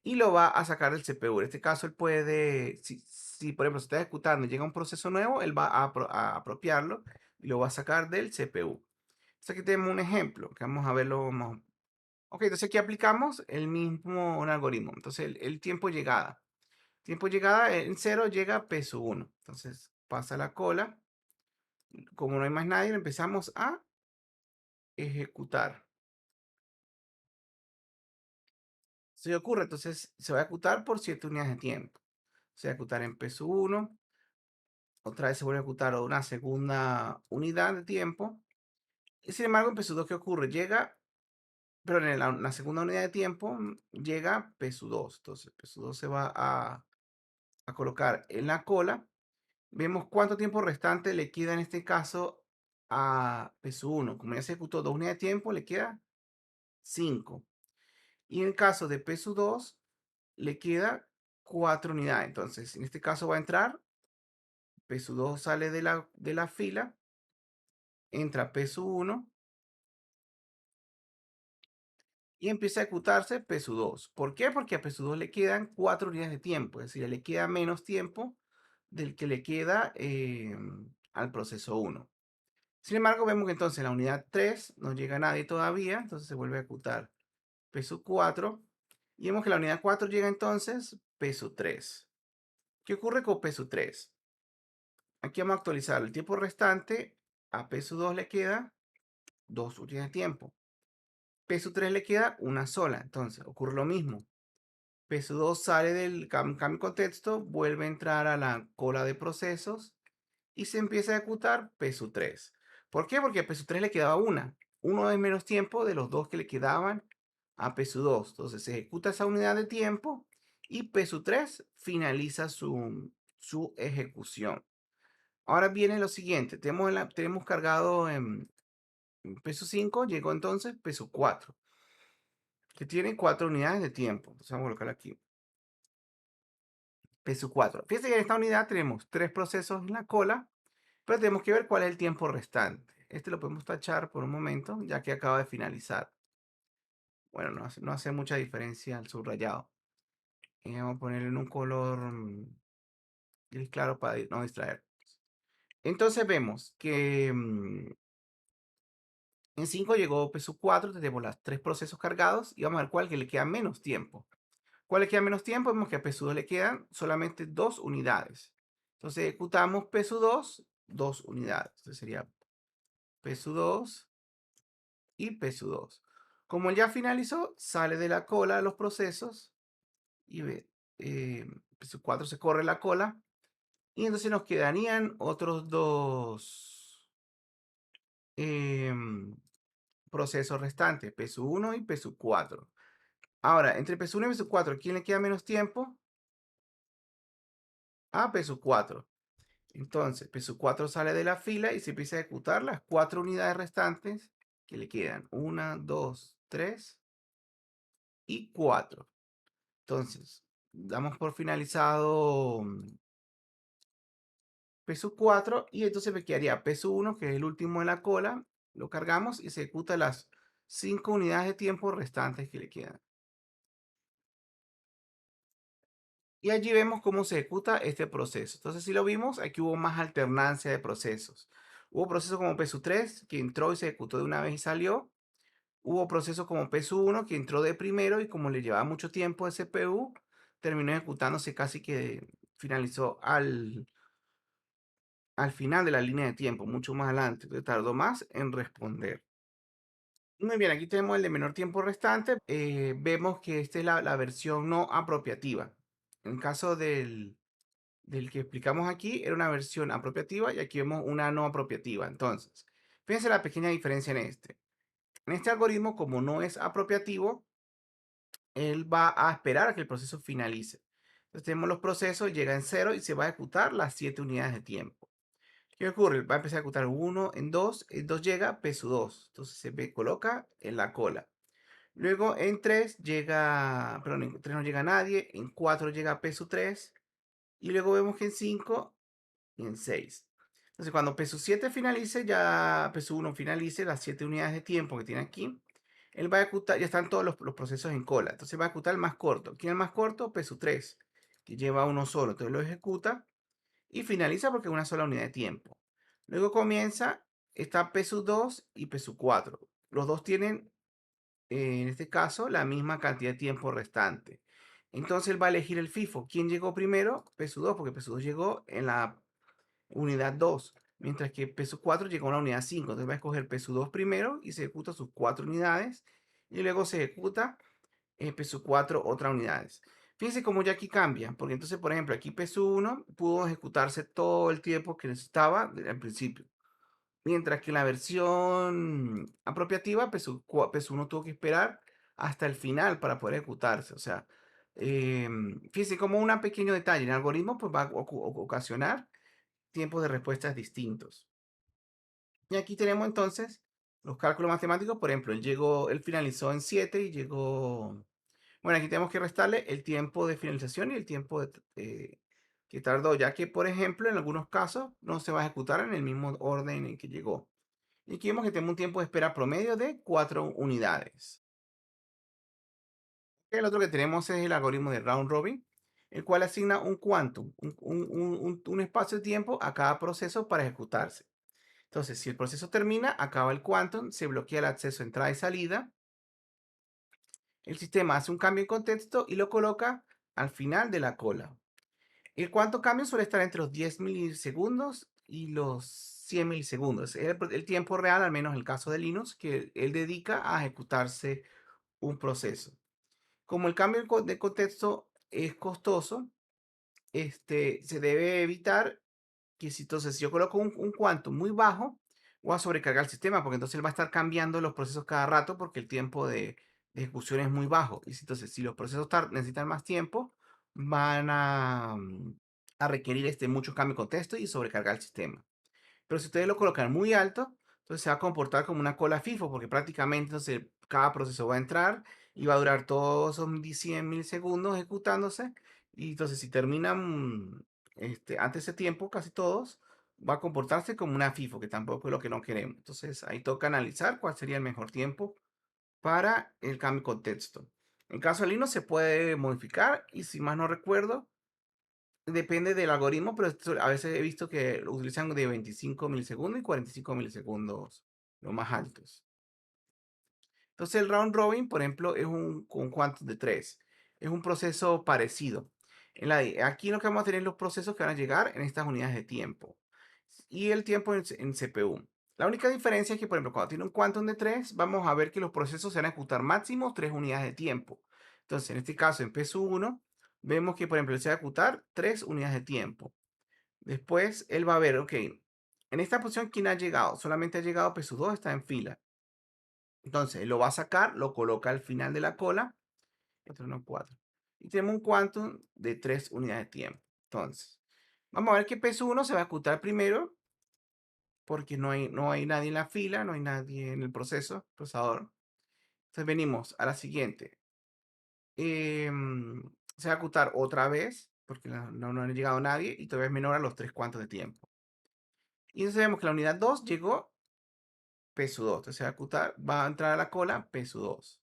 y lo va a sacar del CPU. En este caso, él puede, si por ejemplo se está ejecutando y llega un proceso nuevo, él va a apropiarlo y lo va a sacar del CPU. Entonces aquí tenemos un ejemplo que vamos a verlo. Ok, entonces aquí aplicamos el mismo un algoritmo. Entonces el tiempo llegada. Tiempo llegada en 0 llega peso 1. Entonces pasa la cola. Como no hay más nadie, empezamos a ejecutar. Se ocurre, entonces se va a ejecutar por 7 unidades de tiempo. Se va a ejecutar en peso 1, otra vez se vuelve a ejecutar una segunda unidad de tiempo. Y sin embargo, en peso 2, ¿qué ocurre? Llega, pero en la segunda unidad de tiempo llega peso 2. Entonces, peso 2 se va a colocar en la cola. Vemos cuánto tiempo restante le queda en este caso a peso 1. Como ya se ejecutó 2 unidades de tiempo, le queda 5. Y en el caso de peso 2, le queda 4 unidades. Entonces, en este caso va a entrar, P2 sale de la fila, entra P1 y empieza a ejecutarse P2. ¿Por qué? Porque a P2 le quedan 4 unidades de tiempo, es decir, le queda menos tiempo del que le queda al proceso 1. Sin embargo, vemos que entonces en la unidad 3 no llega nadie todavía, entonces se vuelve a ejecutar P4 y vemos que la unidad 4 llega entonces P3. ¿Qué ocurre con P3? Aquí vamos a actualizar el tiempo restante. A P2 le queda 2 unidades de tiempo. P3 le queda una sola. Entonces ocurre lo mismo. P2 sale del cambio de contexto, vuelve a entrar a la cola de procesos y se empieza a ejecutar P3. ¿Por qué? Porque a P3 le quedaba una. Uno de menos tiempo de los dos que le quedaban a P2. Entonces se ejecuta esa unidad de tiempo y P3 finaliza su ejecución. Ahora viene lo siguiente. Tenemos cargado en P5, llegó entonces P4, que tiene 4 unidades de tiempo. Entonces vamos a colocar aquí. P4. Fíjense que en esta unidad tenemos 3 procesos en la cola, pero tenemos que ver cuál es el tiempo restante. Este lo podemos tachar por un momento, ya que acaba de finalizar. Bueno, no hace mucha diferencia el subrayado. Vamos a ponerle en un color gris claro para no distraer. Entonces vemos que en 5 llegó P4, tenemos los 3 procesos cargados y vamos a ver cuál que le queda menos tiempo. ¿Cuál le queda menos tiempo? Vemos que a P2 le quedan solamente 2 unidades. Entonces ejecutamos P2, 2 unidades. Entonces sería P2 y P2. Como ya finalizó, sale de la cola de los procesos y ve, P4 se corre la cola y entonces nos quedarían otros 2 procesos restantes, P1 y P4. Ahora, entre P1 y P4, ¿quién le queda menos tiempo? A P4. Entonces, P4 sale de la fila y se empieza a ejecutar las 4 unidades restantes que le quedan. 1, 2, 3 y 4. Entonces, damos por finalizado P4 y entonces me quedaría P1, que es el último en la cola. Lo cargamos y se ejecuta las 5 unidades de tiempo restantes que le quedan. Y allí vemos cómo se ejecuta este proceso. Entonces, si lo vimos, aquí hubo más alternancia de procesos. Hubo procesos como PSU3, que entró y se ejecutó de una vez y salió. Hubo procesos como PSU1, que entró de primero y como le llevaba mucho tiempo a CPU, terminó ejecutándose casi que finalizó al final de la línea de tiempo, mucho más adelante. Entonces, tardó más en responder. Muy bien, aquí tenemos el de menor tiempo restante. Vemos que esta es la versión no apropiativa. En caso del que explicamos aquí, era una versión apropiativa y aquí vemos una no apropiativa. Entonces, fíjense la pequeña diferencia en este. En este algoritmo, como no es apropiativo, él va a esperar a que el proceso finalice. Entonces tenemos los procesos, llega en 0 y se va a ejecutar las 7 unidades de tiempo. ¿Qué ocurre? Va a empezar a ejecutar 1 en 2 llega P2. Entonces se coloca en la cola. Luego en 3 llega, perdón, en 3 no llega nadie, en 4 llega P3 y luego vemos que en 5 y en 6. Entonces, cuando PSU7 finalice, ya PSU1 finalice las 7 unidades de tiempo que tiene aquí, él va a ejecutar, ya están todos los procesos en cola. Entonces, va a ejecutar el más corto. ¿Quién es el más corto? PSU3, que lleva uno solo. Entonces, lo ejecuta y finaliza porque es una sola unidad de tiempo. Luego comienza, está PSU2 y PSU4. Los dos tienen, en este caso, la misma cantidad de tiempo restante. Entonces, él va a elegir el FIFO. ¿Quién llegó primero? PSU2, porque PSU2 llegó en la unidad 2, mientras que peso 4 llegó a la unidad 5. Entonces va a escoger peso 2 primero y se ejecuta sus 4 unidades y luego se ejecuta peso 4 otras unidades. Fíjense cómo ya aquí cambia, porque entonces, por ejemplo, aquí peso 1 pudo ejecutarse todo el tiempo que necesitaba al principio. Mientras que en la versión apropiativa, peso 1 tuvo que esperar hasta el final para poder ejecutarse. O sea, fíjense como un pequeño detalle en el algoritmo pues va a ocasionar tiempos de respuestas distintos. Y aquí tenemos entonces los cálculos matemáticos. Por ejemplo, él finalizó en 7 y llegó, Bueno, aquí tenemos que restarle el tiempo de finalización y el tiempo que tardó, ya que, por ejemplo, en algunos casos no se va a ejecutar en el mismo orden en que llegó. Y aquí vemos que tenemos un tiempo de espera promedio de 4 unidades. El otro que tenemos es el algoritmo de round robin, el cual asigna un quantum, un espacio de tiempo a cada proceso para ejecutarse. Entonces, si el proceso termina, acaba el quantum, se bloquea el acceso a entrada y salida. El sistema hace un cambio en contexto y lo coloca al final de la cola. El cuánto cambio suele estar entre los 10 milisegundos y los 100 milisegundos. Es el tiempo real, al menos en el caso de Linux, que él dedica a ejecutarse un proceso. Como el cambio de contexto es costoso, se debe evitar que si yo coloco un quantum muy bajo, voy a sobrecargar el sistema, porque entonces él va a estar cambiando los procesos cada rato porque el tiempo de ejecución es muy bajo. Y entonces, si los procesos necesitan más tiempo, van a requerir muchos cambios de contexto y sobrecargar el sistema. Pero si ustedes lo colocan muy alto, entonces se va a comportar como una cola FIFO, porque prácticamente entonces cada proceso va a entrar y va a durar todos esos 100 milisegundos ejecutándose. Y entonces si terminan antes de ese tiempo, casi todos, va a comportarse como una FIFO, que tampoco es lo que no queremos. Entonces ahí toca analizar cuál sería el mejor tiempo para el cambio de contexto. En caso de Linux se puede modificar y si más no recuerdo, depende del algoritmo, pero a veces he visto que lo utilizan de 25 milisegundos y 45 milisegundos, los más altos. Entonces el round robin, por ejemplo, es un quantum de 3. Es un proceso parecido. Aquí lo que vamos a tener los procesos que van a llegar en estas unidades de tiempo. Y el tiempo en CPU. La única diferencia es que, por ejemplo, cuando tiene un quantum de 3, vamos a ver que los procesos se van a ejecutar máximo 3 unidades de tiempo. Entonces, en este caso, en PSU1, vemos que, por ejemplo, se va a ejecutar 3 unidades de tiempo. Después él va a ver, ok, en esta posición, ¿quién ha llegado? Solamente ha llegado PSU2, está en fila. Entonces, él lo va a sacar, lo coloca al final de la cola, otro no 4. Y tenemos un quantum de 3 unidades de tiempo. Entonces, vamos a ver que PSU1 se va a ejecutar primero, porque no hay nadie en la fila, no hay nadie en el procesador. Entonces, venimos a la siguiente. Se va a ejecutar otra vez, porque no ha llegado nadie, y todavía es menor a los 3 cuantos de tiempo. Y entonces vemos que la unidad 2 llegó PSU2. Entonces va a entrar a la cola PSU2.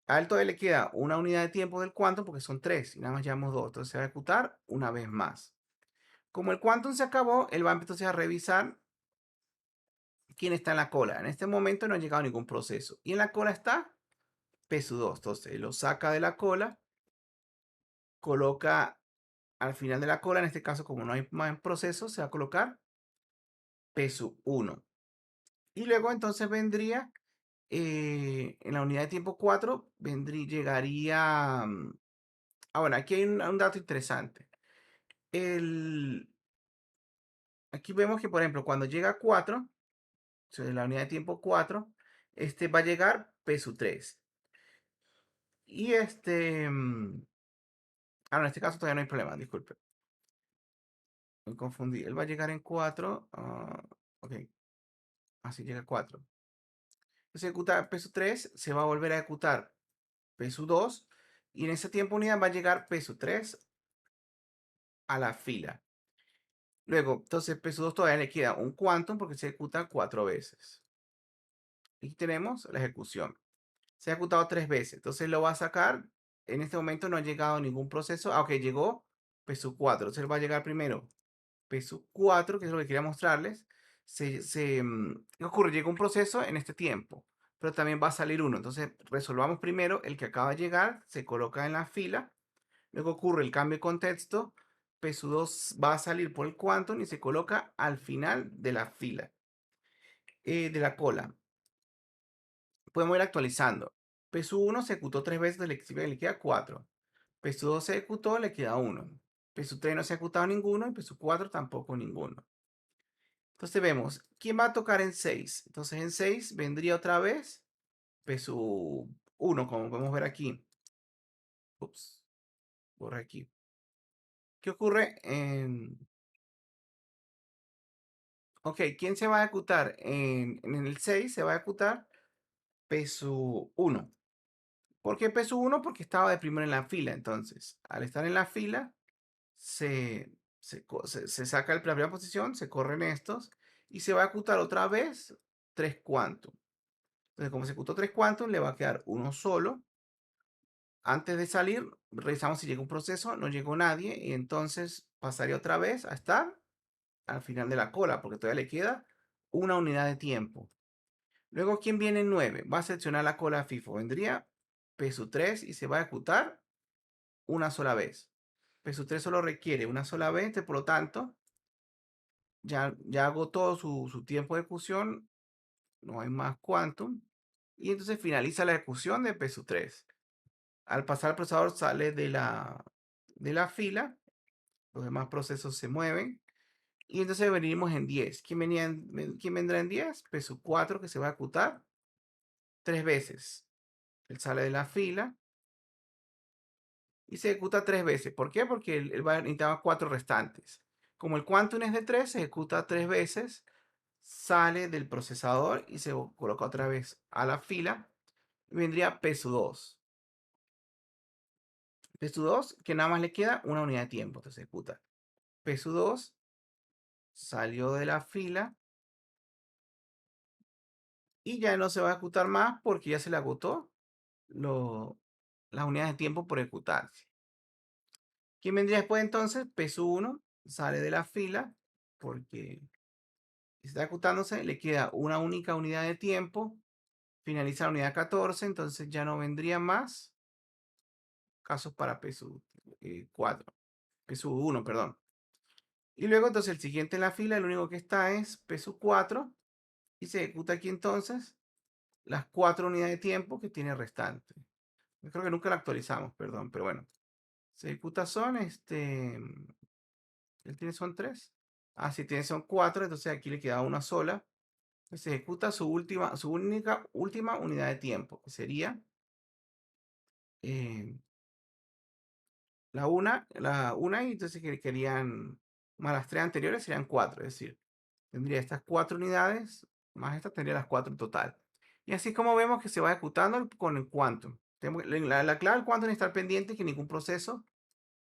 A él todavía le queda una unidad de tiempo del quantum porque son 3 y nada más llevamos 2. Entonces se va a ejecutar una vez más. Como el quantum se acabó, él va entonces a revisar quién está en la cola. En este momento no ha llegado ningún proceso. Y en la cola está PSU2. Entonces lo saca de la cola, coloca al final de la cola, en este caso como no hay más procesos, se va a colocar PSU1. Y luego entonces vendría en la unidad de tiempo 4 llegaría. Bueno, aquí hay un dato interesante. El, Aquí vemos que, por ejemplo, cuando llega a 4, o sea, en la unidad de tiempo 4, va a llegar peso 3. Y en este caso todavía no hay problema, disculpe. Me confundí. Él va a llegar en 4. Ok, así llega a 4. Se ejecuta peso 3, se va a volver a ejecutar peso 2. Y en ese tiempo unidad va a llegar peso 3 a la fila. Luego, entonces, peso 2 todavía le queda un quantum porque se ejecuta 4 veces. Y tenemos la ejecución. Se ha ejecutado 3 veces. Entonces lo va a sacar. En este momento no ha llegado ningún proceso. Ok, llegó peso 4. Entonces va a llegar primero peso 4, que es lo que quería mostrarles. ¿Qué ocurre? Llega un proceso en este tiempo, pero también va a salir uno. Entonces resolvamos primero el que acaba de llegar, se coloca en la fila. Luego ocurre el cambio de contexto. PSU2 va a salir por el quantum y se coloca al final de la fila, de la cola. Podemos ir actualizando. PSU1 se ejecutó 3 veces, le queda 4. PSU2 se ejecutó, le queda 1. PSU3 no se ha ejecutado ninguno y PSU4 tampoco ninguno. Entonces vemos, ¿quién va a tocar en 6? Entonces en 6 vendría otra vez PSU1, como podemos ver aquí. Ups, por aquí. ¿Qué ocurre Ok, ¿quién se va a ejecutar? En el 6 se va a ejecutar PSU1. ¿Por qué peso 1? Porque estaba de primero en la fila. Entonces, al estar en la fila, se saca la primera posición, se corren estos y se va a ejecutar otra vez 3 quantum. Entonces, como se ejecutó 3 quantum, le va a quedar uno solo. Antes de salir, revisamos si llegó un proceso, no llegó nadie, y entonces pasaría otra vez a estar al final de la cola, porque todavía le queda una unidad de tiempo. Luego, ¿quién viene en 9? Va a seleccionar la cola FIFO. Vendría PSU3 y se va a ejecutar una sola vez. PSU3 solo requiere una sola vez, por lo tanto, ya agotó su tiempo de ejecución, no hay más quantum, y entonces finaliza la ejecución de PSU3. Al pasar el procesador sale de la fila, los demás procesos se mueven, y entonces venimos en 10. ¿Quién vendrá en 10? PSU4 que se va a ejecutar 3 veces. Él sale de la fila y se ejecuta 3 veces. ¿Por qué? Porque él va a necesitar 4 restantes. Como el quantum es de 3, se ejecuta 3 veces, sale del procesador y se coloca otra vez a la fila. Vendría PSU2. PSU2, que nada más le queda una unidad de tiempo, entonces se ejecuta. PSU2 salió de la fila y ya no se va a ejecutar más porque ya se le agotó las unidades de tiempo por ejecutarse. ¿Quién vendría después entonces? PSU1 sale de la fila porque está ejecutándose, le queda una única unidad de tiempo, finaliza la unidad 14, entonces ya no vendría más casos para PSU4, PSU1, perdón. Y luego entonces el siguiente en la fila, el único que está es PSU4 y se ejecuta aquí entonces las 4 unidades de tiempo que tiene restante. Yo creo que nunca la actualizamos, perdón, pero bueno. Se ejecuta son, él tiene son 3. Ah, sí, tiene son 4, entonces aquí le queda una sola. Se ejecuta su última unidad de tiempo, que sería eh, la una, y entonces que querían, más las 3 anteriores serían 4, es decir, tendría estas 4 unidades, más estas tendría las 4 en total. Y así como vemos que se va ejecutando con el quantum. La clave del quantum es estar pendiente que ningún proceso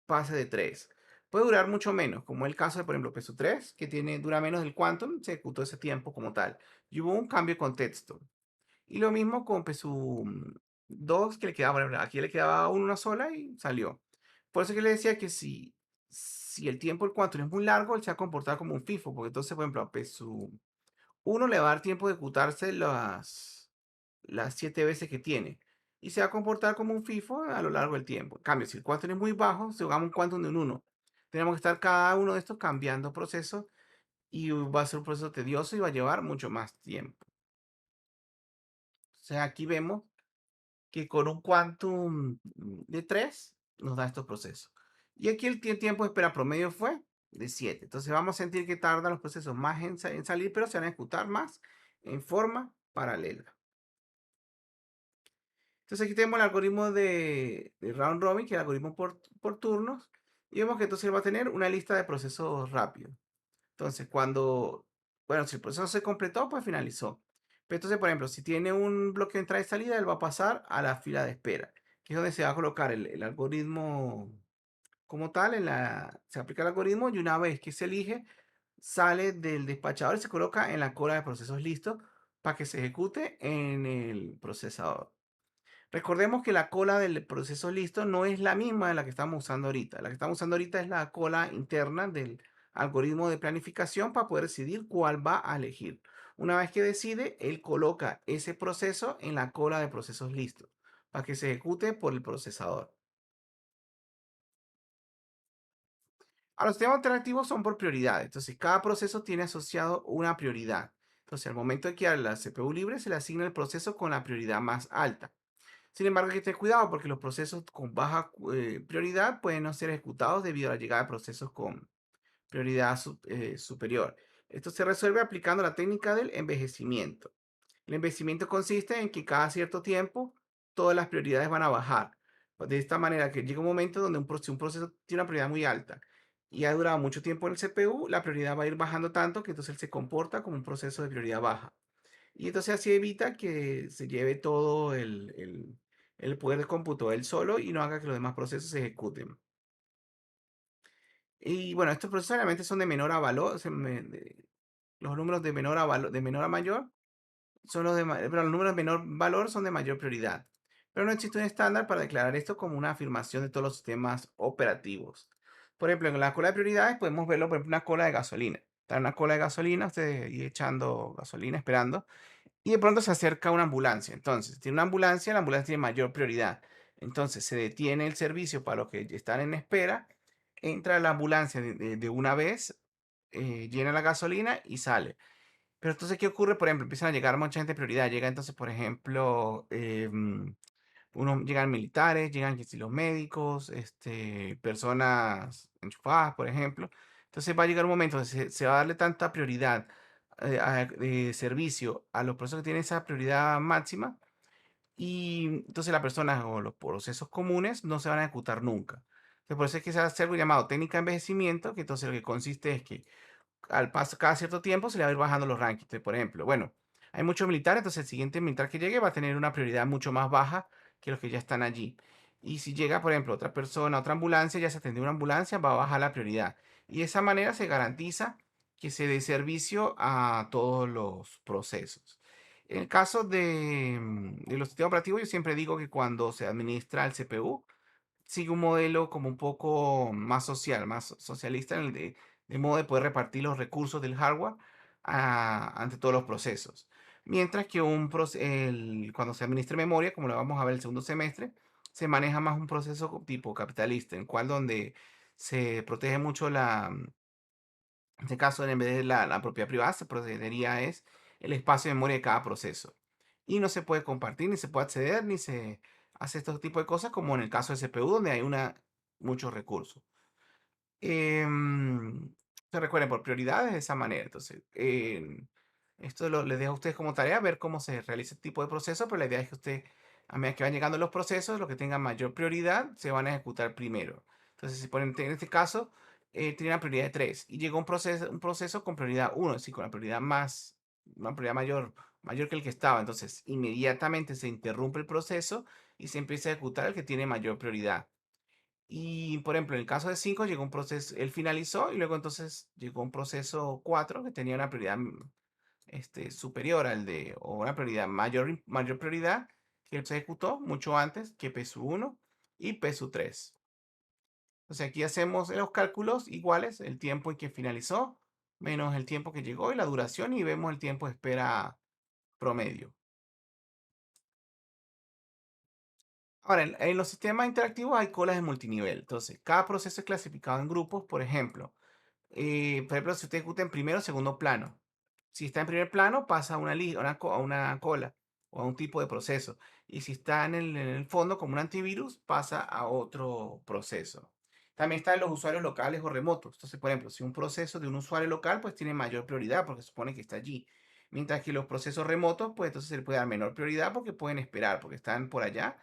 pase de 3. Puede durar mucho menos, como el caso de, por ejemplo, peso 3, que dura menos del quantum, se ejecutó ese tiempo como tal. Y hubo un cambio de contexto. Y lo mismo con peso 2, que le quedaba, por ejemplo, aquí le quedaba una sola y salió. Por eso que le decía que si el tiempo del quantum es muy largo, él se va a comportar como un FIFO, porque entonces, por ejemplo, a peso 1 le va a dar tiempo de ejecutarse las 7 veces que tiene. Y se va a comportar como un FIFO a lo largo del tiempo. En cambio, si el quantum es muy bajo, si jugamos un quantum de un 1, tenemos que estar cada uno de estos cambiando proceso y va a ser un proceso tedioso y va a llevar mucho más tiempo. O sea, aquí vemos que con un quantum de 3 nos da estos procesos. Y aquí el tiempo de espera promedio fue de 7. Entonces vamos a sentir que tardan los procesos más en salir, pero se van a ejecutar más en forma paralela. Entonces aquí tenemos el algoritmo de round robin, que es el algoritmo por turnos. Y vemos que entonces él va a tener una lista de procesos rápidos. Entonces bueno, si el proceso se completó, pues finalizó. Pero entonces, por ejemplo, si tiene un bloqueo de entrada y salida, él va a pasar a la fila de espera, que es donde se va a colocar el algoritmo como tal. Se aplica el algoritmo y una vez que se elige, sale del despachador y se coloca en la cola de procesos listos para que se ejecute en el procesador. Recordemos que la cola del proceso listo no es la misma de la que estamos usando ahorita. La que estamos usando ahorita es la cola interna del algoritmo de planificación para poder decidir cuál va a elegir. Una vez que decide, él coloca ese proceso en la cola de procesos listos para que se ejecute por el procesador. A los sistemas alternativos son por prioridad. Entonces, cada proceso tiene asociado una prioridad. Entonces, al momento de que a la CPU libre se le asigna el proceso con la prioridad más alta. Sin embargo, hay que tener cuidado porque los procesos con baja prioridad pueden no ser ejecutados debido a la llegada de procesos con prioridad superior. Esto se resuelve aplicando la técnica del envejecimiento. El envejecimiento consiste en que cada cierto tiempo todas las prioridades van a bajar. De esta manera que llega un momento donde si un proceso tiene una prioridad muy alta y ha durado mucho tiempo en el CPU, la prioridad va a ir bajando tanto que entonces él se comporta como un proceso de prioridad baja. Y entonces así evita que se lleve todo el poder de cómputo él solo y no haga que los demás procesos se ejecuten. Y bueno, estos procesos realmente son de menor a valor, los números de menor a valor, de menor a mayor son pero los números de menor valor son de mayor prioridad. Pero no existe un estándar para declarar esto como una afirmación de todos los sistemas operativos. Por ejemplo, en la cola de prioridades podemos verlo, por ejemplo, una cola de gasolina. Está en una cola de gasolina, usted y echando gasolina, esperando, y de pronto se acerca una ambulancia. Entonces, tiene una ambulancia, la ambulancia tiene mayor prioridad. Entonces, se detiene el servicio para los que están en espera, entra la ambulancia de una vez, llena la gasolina y sale. Pero entonces, ¿qué ocurre? Por ejemplo, empiezan a llegar mucha gente de prioridad. Llega entonces, por ejemplo, llegan militares, llegan que si los médicos, personas enchufadas, por ejemplo. Entonces va a llegar un momento donde se va a darle tanta prioridad de servicio a los procesos que tienen esa prioridad máxima y entonces las personas o los procesos comunes no se van a ejecutar nunca. Entonces, por eso es que se hace algo llamado técnica de envejecimiento, que entonces lo que consiste es que al paso, cada cierto tiempo se le va a ir bajando los rankings. Entonces, por ejemplo, bueno, hay muchos militares, entonces el siguiente militar que llegue va a tener una prioridad mucho más baja que los que ya están allí. Y si llega, por ejemplo, otra persona, otra ambulancia, ya se atendió una ambulancia, va a bajar la prioridad. Y de esa manera se garantiza que se dé servicio a todos los procesos. En el caso de los sistemas operativos, yo siempre digo que cuando se administra el CPU, sigue un modelo como un poco más social, más socialista, en el de modo de poder repartir los recursos del hardware ante todos los procesos. Mientras que cuando se administra memoria, como lo vamos a ver el segundo semestre, se maneja más un proceso tipo capitalista, en cual donde se protege mucho en este caso, en vez de la propiedad privada, se procedería es el espacio de memoria de cada proceso. Y no se puede compartir, ni se puede acceder, ni se hace este tipo de cosas como en el caso de CPU, donde hay muchos recursos. Em, Se recuerden por prioridades de esa manera. Entonces, esto les dejo a ustedes como tarea ver cómo se realiza este tipo de proceso, pero la idea es que usted, a medida que van llegando los procesos, los que tengan mayor prioridad se van a ejecutar primero. Entonces, si ponen, en este caso, tiene una prioridad de 3 y llegó un proceso con prioridad 1, es decir, con la prioridad una prioridad mayor que el que estaba. Entonces, inmediatamente se interrumpe el proceso y se empieza a ejecutar el que tiene mayor prioridad. Y, por ejemplo, en el caso de 5 llegó un proceso, él finalizó y luego entonces llegó un proceso 4 que tenía una prioridad superior o una prioridad mayor prioridad que él se ejecutó mucho antes que PSU 1 y PSU 3. Entonces aquí hacemos los cálculos iguales, el tiempo en que finalizó menos el tiempo que llegó y la duración y vemos el tiempo de espera promedio. Ahora, en los sistemas interactivos hay colas de multinivel. Entonces, cada proceso es clasificado en grupos, por ejemplo, si usted ejecuta en primero o segundo plano. Si está en primer plano, pasa a a una cola o a un tipo de proceso. Y si está en el fondo, como un antivirus, pasa a otro proceso. También están los usuarios locales o remotos. Entonces, por ejemplo, si un proceso de un usuario local, pues tiene mayor prioridad porque se supone que está allí. Mientras que los procesos remotos, pues entonces se le puede dar menor prioridad porque pueden esperar, porque están por allá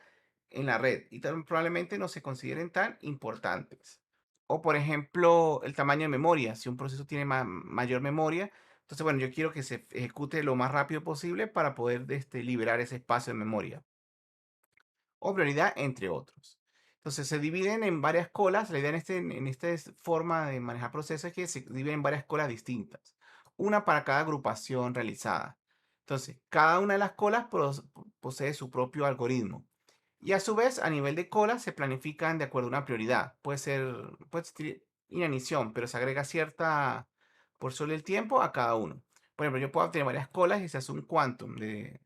en la red y probablemente no se consideren tan importantes. O por ejemplo, el tamaño de memoria. Si un proceso tiene mayor memoria, entonces, bueno, yo quiero que se ejecute lo más rápido posible para poder liberar ese espacio de memoria o prioridad, entre otros. Entonces, se dividen en varias colas. La idea en esta forma de manejar procesos es que se dividen en varias colas distintas, una para cada agrupación realizada. Entonces, cada una de las colas posee su propio algoritmo. Y a su vez, a nivel de cola, se planifican de acuerdo a una prioridad. Puede existir inanición, pero se agrega cierta porción del tiempo a cada uno. Por ejemplo, yo puedo tener varias colas y se hace un quantum de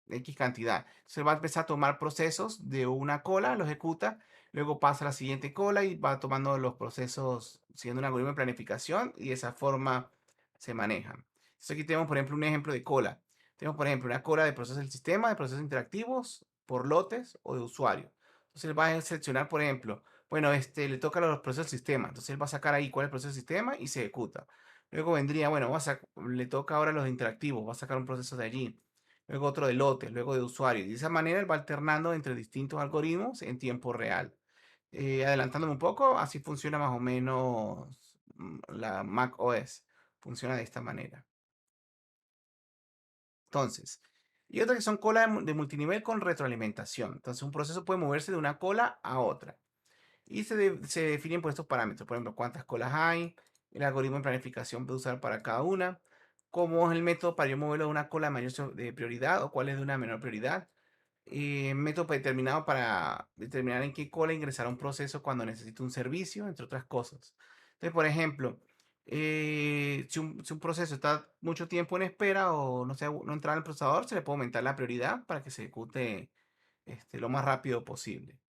X cantidad. Se va a empezar a tomar procesos de una cola, lo ejecuta, luego pasa a la siguiente cola y va tomando los procesos siguiendo un algoritmo de planificación y de esa forma se manejan. Entonces aquí tenemos, por ejemplo, un ejemplo de cola. Tenemos, por ejemplo, una cola de procesos del sistema, de procesos interactivos, por lotes o de usuario. Entonces él va a seleccionar, por ejemplo, bueno, le toca a los procesos del sistema. Entonces él va a sacar ahí cuál es el proceso del sistema y se ejecuta. Luego vendría, bueno, le toca ahora a los interactivos, va a sacar un proceso de allí, luego otro de lotes, luego de usuario. Y de esa manera él va alternando entre distintos algoritmos en tiempo real. Adelantándome un poco, así funciona más o menos la Mac OS. Funciona de esta manera. Entonces, Y otras que son colas de multinivel con retroalimentación. Entonces un proceso puede moverse de una cola a otra. Y se definen por estos parámetros. Por ejemplo, cuántas colas hay, el algoritmo de planificación puede usar para cada una, cómo es el método para yo moverlo de una cola de mayor de prioridad o cuál es de una menor prioridad, método determinado para determinar en qué cola ingresar a un proceso cuando necesito un servicio, entre otras cosas. Entonces, por ejemplo, si un proceso está mucho tiempo en espera o no, no entra al procesador, se le puede aumentar la prioridad para que se ejecute lo más rápido posible.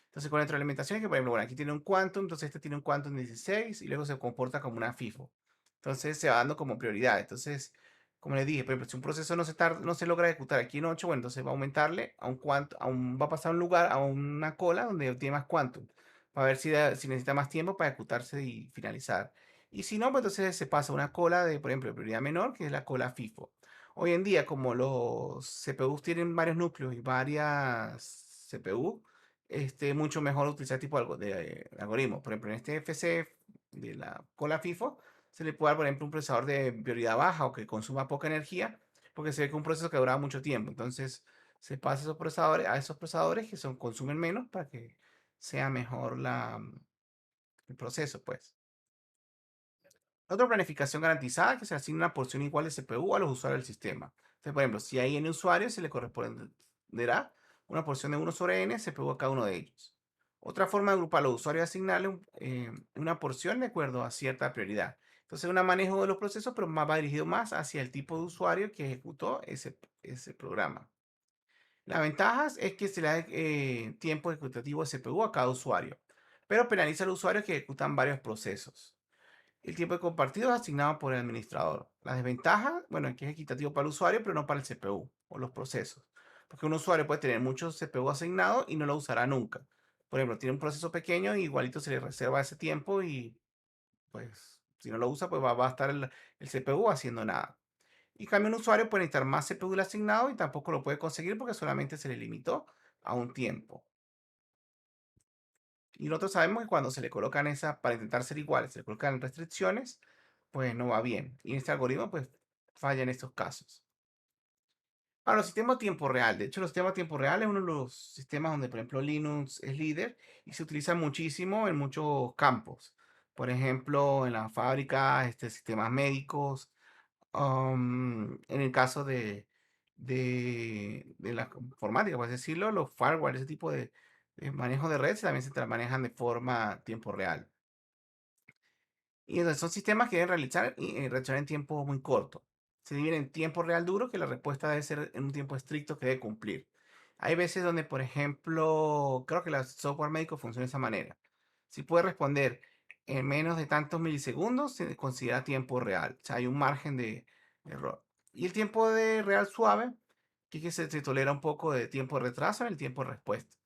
Entonces, con retroalimentación es que, por ejemplo, bueno, aquí tiene un quantum, entonces este tiene un quantum 16 y luego se comporta como una FIFO. Entonces, se va dando como prioridad. Entonces, como les dije, por ejemplo, si un proceso no se logra ejecutar aquí en 8, bueno, entonces va a aumentarle a un quantum, va a pasar a un lugar, a una cola donde tiene más quantum, para ver si necesita más tiempo para ejecutarse y finalizar. Y si no, pues entonces se pasa a una cola de, por ejemplo, de prioridad menor, que es la cola FIFO. Hoy en día, como los CPUs tienen varios núcleos y varias CPU, mucho mejor utilizar tipo de algoritmo. Por ejemplo, en este FC de la cola FIFO, se le puede dar, por ejemplo, un procesador de prioridad baja o que consuma poca energía, porque se ve que es un proceso que dura mucho tiempo. Entonces, se pasa esos procesadores que consumen menos para que sea mejor el proceso, pues. Otra planificación garantizada que se asigna una porción igual de CPU a los usuarios del sistema. Entonces, por ejemplo, si hay n usuarios, se le corresponderá una porción de 1/n CPU a cada uno de ellos. Otra forma de agrupar a los usuarios es asignarle una porción de acuerdo a cierta prioridad. Entonces, un manejo de los procesos, pero más va dirigido más hacia el tipo de usuario que ejecutó ese programa. Las ventajas es que se le da tiempo ejecutativo de CPU a cada usuario, pero penaliza a los usuarios que ejecutan varios procesos. El tiempo compartido es asignado por el administrador. La desventaja, bueno, es que es equitativo para el usuario, pero no para el CPU o los procesos. Porque un usuario puede tener muchos CPU asignados y no lo usará nunca. Por ejemplo, tiene un proceso pequeño y igualito se le reserva ese tiempo y pues si no lo usa, pues va a estar el CPU haciendo nada. Y en cambio un usuario puede necesitar más CPU del asignado y tampoco lo puede conseguir porque solamente se le limitó a un tiempo. Y nosotros sabemos que cuando se le colocan esas, para intentar ser iguales, se le colocan restricciones, pues no va bien. Y este algoritmo, pues, falla en estos casos. Ahora, los sistemas a tiempo real. De hecho, los sistemas a tiempo real es uno de los sistemas donde, por ejemplo, Linux es líder y se utiliza muchísimo en muchos campos. Por ejemplo, en las fábricas, sistemas médicos, en el caso de la informática, por así decirlo, los firewall, ese tipo de manejo de redes también manejan de forma tiempo real. Y entonces son sistemas que deben reaccionar en tiempo muy corto. Se dividen en tiempo real duro, que la respuesta debe ser en un tiempo estricto que debe cumplir. Hay veces donde, por ejemplo, creo que el software médico funciona de esa manera. Si puede responder en menos de tantos milisegundos, se considera tiempo real. O sea, hay un margen de error. Y el tiempo de real suave, que es que se tolera un poco de tiempo de retraso en el tiempo de respuesta.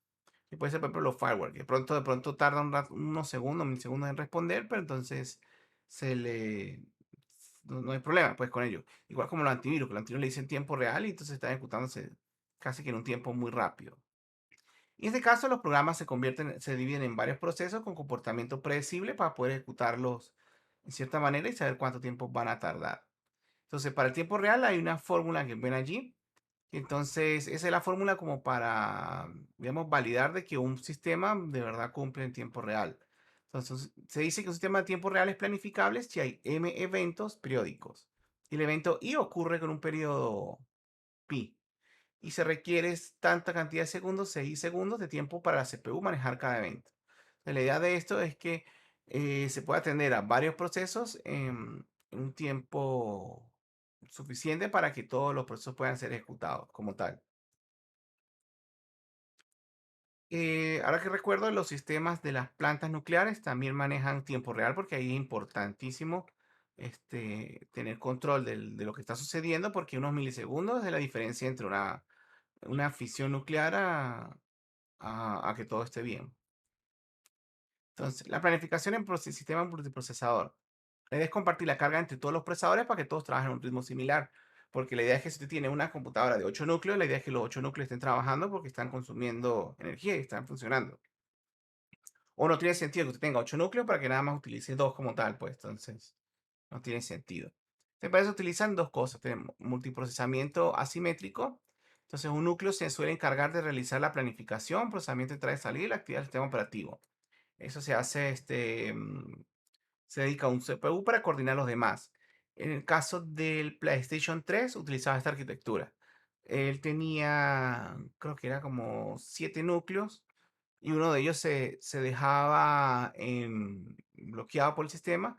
Y puede ser, por ejemplo, los firewall, que de pronto tardan unos segundos, milisegundos en responder, pero entonces se le... no hay problema pues con ello. Igual como los antivirus le dicen tiempo real y entonces están ejecutándose casi que en un tiempo muy rápido. Y en este caso los programas se dividen en varios procesos con comportamiento predecible para poder ejecutarlos en cierta manera y saber cuánto tiempo van a tardar. Entonces, para el tiempo real hay una fórmula que ven allí. Entonces, esa es la fórmula como para, digamos, validar de que un sistema de verdad cumple en tiempo real. Entonces, se dice que un sistema de tiempo real es planificable si hay m eventos periódicos. Y el evento i ocurre con un periodo pi. Y se requiere tanta cantidad de segundos, 6 segundos de tiempo para la CPU manejar cada evento. La idea de esto es que se puede atender a varios procesos en un tiempo suficiente para que todos los procesos puedan ser ejecutados como tal. Ahora que recuerdo, los sistemas de las plantas nucleares también manejan tiempo real porque ahí es importantísimo tener control de lo que está sucediendo porque unos milisegundos es la diferencia entre una fisión nuclear a que todo esté bien. Entonces, la planificación en sistema multiprocesador. La idea es compartir la carga entre todos los procesadores para que todos trabajen a un ritmo similar. Porque la idea es que si usted tiene una computadora de 8 núcleos, la idea es que los 8 núcleos estén trabajando porque están consumiendo energía y están funcionando. O no tiene sentido que usted tenga 8 núcleos para que nada más utilice 2 como tal, pues entonces no tiene sentido. Para eso utilizan dos cosas. Tenemos multiprocesamiento asimétrico. Entonces, un núcleo se suele encargar de realizar la planificación, procesamiento, entrada y salida y la actividad del sistema operativo. Eso se hace, se dedica a un CPU para coordinar los demás. En el caso del PlayStation 3, utilizaba esta arquitectura. Él tenía, creo que era como 7 núcleos y uno de ellos se dejaba bloqueado por el sistema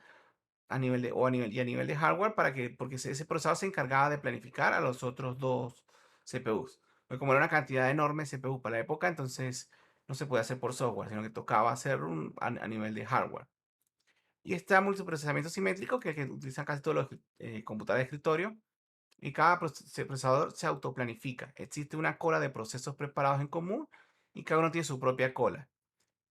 a nivel de, o a nivel de hardware porque ese procesador se encargaba de planificar a los otros dos CPUs. Pues como era una cantidad enorme de CPU para la época, entonces no se podía hacer por software, sino que tocaba hacer a nivel de hardware. Y está multiprocesamiento simétrico, que es el que utilizan casi todos los computadores de escritorio. Y cada procesador se autoplanifica. Existe una cola de procesos preparados en común y cada uno tiene su propia cola.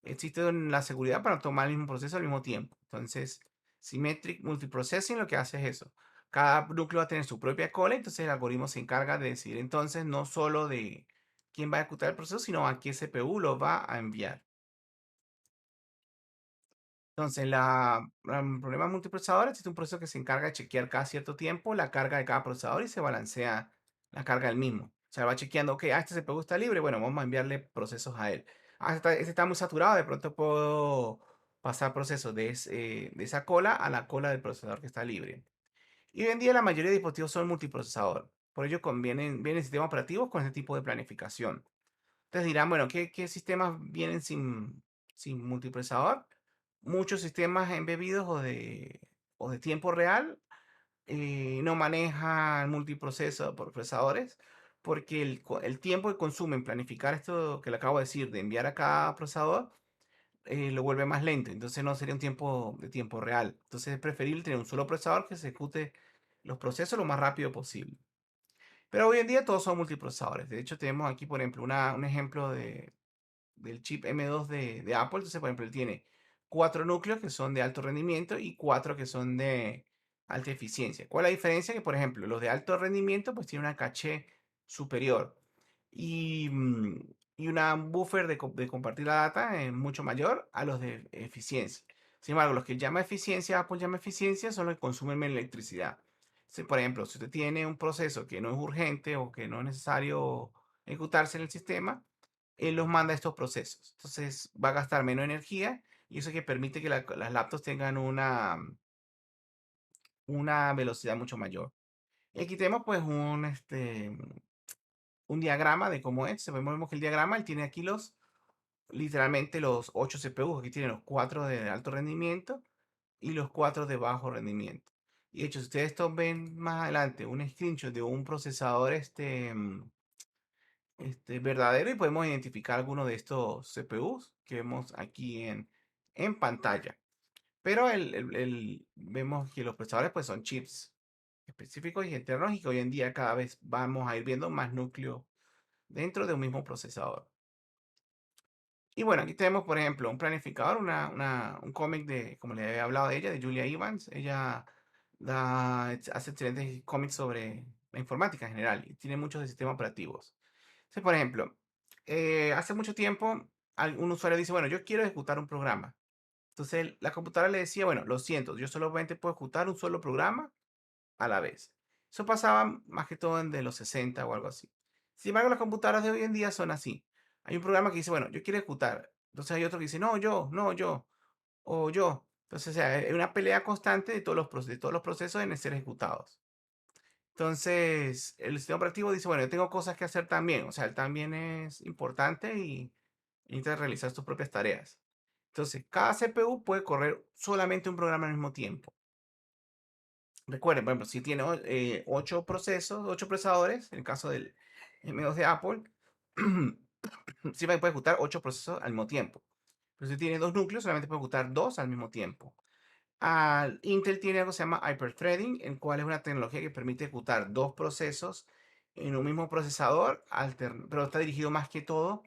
Existe la seguridad para tomar el mismo proceso al mismo tiempo. Entonces, Symmetric Multiprocessing lo que hace es eso. Cada núcleo va a tener su propia cola, entonces el algoritmo se encarga de decir entonces no solo de quién va a ejecutar el proceso, sino a qué CPU lo va a enviar. Entonces, el problema multiprocesador existe un proceso que se encarga de chequear cada cierto tiempo la carga de cada procesador y se balancea la carga del mismo. O sea, va chequeando, ok, este CPU está libre, bueno, vamos a enviarle procesos a él. Este está muy saturado, de pronto puedo pasar procesos de esa cola a la cola del procesador que está libre. Y hoy en día la mayoría de dispositivos son multiprocesador. Por ello vienen sistemas operativos con este tipo de planificación. Entonces dirán, bueno, ¿qué sistemas vienen sin multiprocesador? Muchos sistemas embebidos o de tiempo real no manejan procesadores porque el tiempo que consume en planificar esto que le acabo de decir, de enviar a cada procesador, lo vuelve más lento. Entonces no sería un tiempo de tiempo real. Entonces es preferible tener un solo procesador que se ejecute los procesos lo más rápido posible. Pero hoy en día todos son multiprocesadores. De hecho, tenemos aquí, por ejemplo, un ejemplo del chip M2 de Apple. Entonces, por ejemplo, él tiene 4 núcleos que son de alto rendimiento y 4 que son de alta eficiencia. ¿Cuál es la diferencia? Que, por ejemplo, los de alto rendimiento pues tienen una caché superior y una buffer de compartir la data mucho mayor a los de eficiencia. Sin embargo, los que llama eficiencia, Apple llama eficiencia, son los que consumen menos electricidad. Si, por ejemplo, si usted tiene un proceso que no es urgente o que no es necesario ejecutarse en el sistema, él los manda a estos procesos. Entonces va a gastar menos energía y eso que permite que las laptops tengan una velocidad mucho mayor. Y aquí tenemos pues un diagrama de cómo es. Vemos que el diagrama él tiene aquí literalmente los 8 CPUs. Aquí tiene los 4 de alto rendimiento y los 4 de bajo rendimiento. Y de hecho, si ustedes ven más adelante un screenshot de un procesador verdadero y podemos identificar algunos de estos CPUs que vemos aquí en pantalla. Pero vemos que los procesadores pues son chips específicos y internos y que hoy en día cada vez vamos a ir viendo más núcleos dentro de un mismo procesador. Y bueno, aquí tenemos, por ejemplo, un planificador, un cómic como le había hablado de ella, de Julia Evans. Ella hace excelentes cómics sobre la informática en general y tiene muchos de sistemas operativos. Entonces, por ejemplo, hace mucho tiempo un usuario dice, bueno, yo quiero ejecutar un programa. Entonces la computadora le decía, bueno, lo siento, yo solamente puedo ejecutar un solo programa a la vez. Eso pasaba más que todo en de los 60 o algo así. Sin embargo, las computadoras de hoy en día son así. Hay un programa que dice, bueno, yo quiero ejecutar. Entonces hay otro que dice, no, yo, no, yo, o yo. Entonces, o sea, hay una pelea constante de todos los procesos en ser ejecutados. Entonces, el sistema operativo dice, bueno, yo tengo cosas que hacer también. O sea, él también es importante y necesita realizar sus propias tareas. Entonces, cada CPU puede correr solamente un programa al mismo tiempo. Recuerden, por ejemplo, si tiene 8 procesadores, en el caso del M2 de Apple, sí puede ejecutar 8 procesos al mismo tiempo. Pero si tiene 2 núcleos, solamente puede ejecutar 2 al mismo tiempo. Intel tiene algo que se llama hyperthreading, el cual es una tecnología que permite ejecutar 2 procesos en un mismo procesador, pero está dirigido más que todo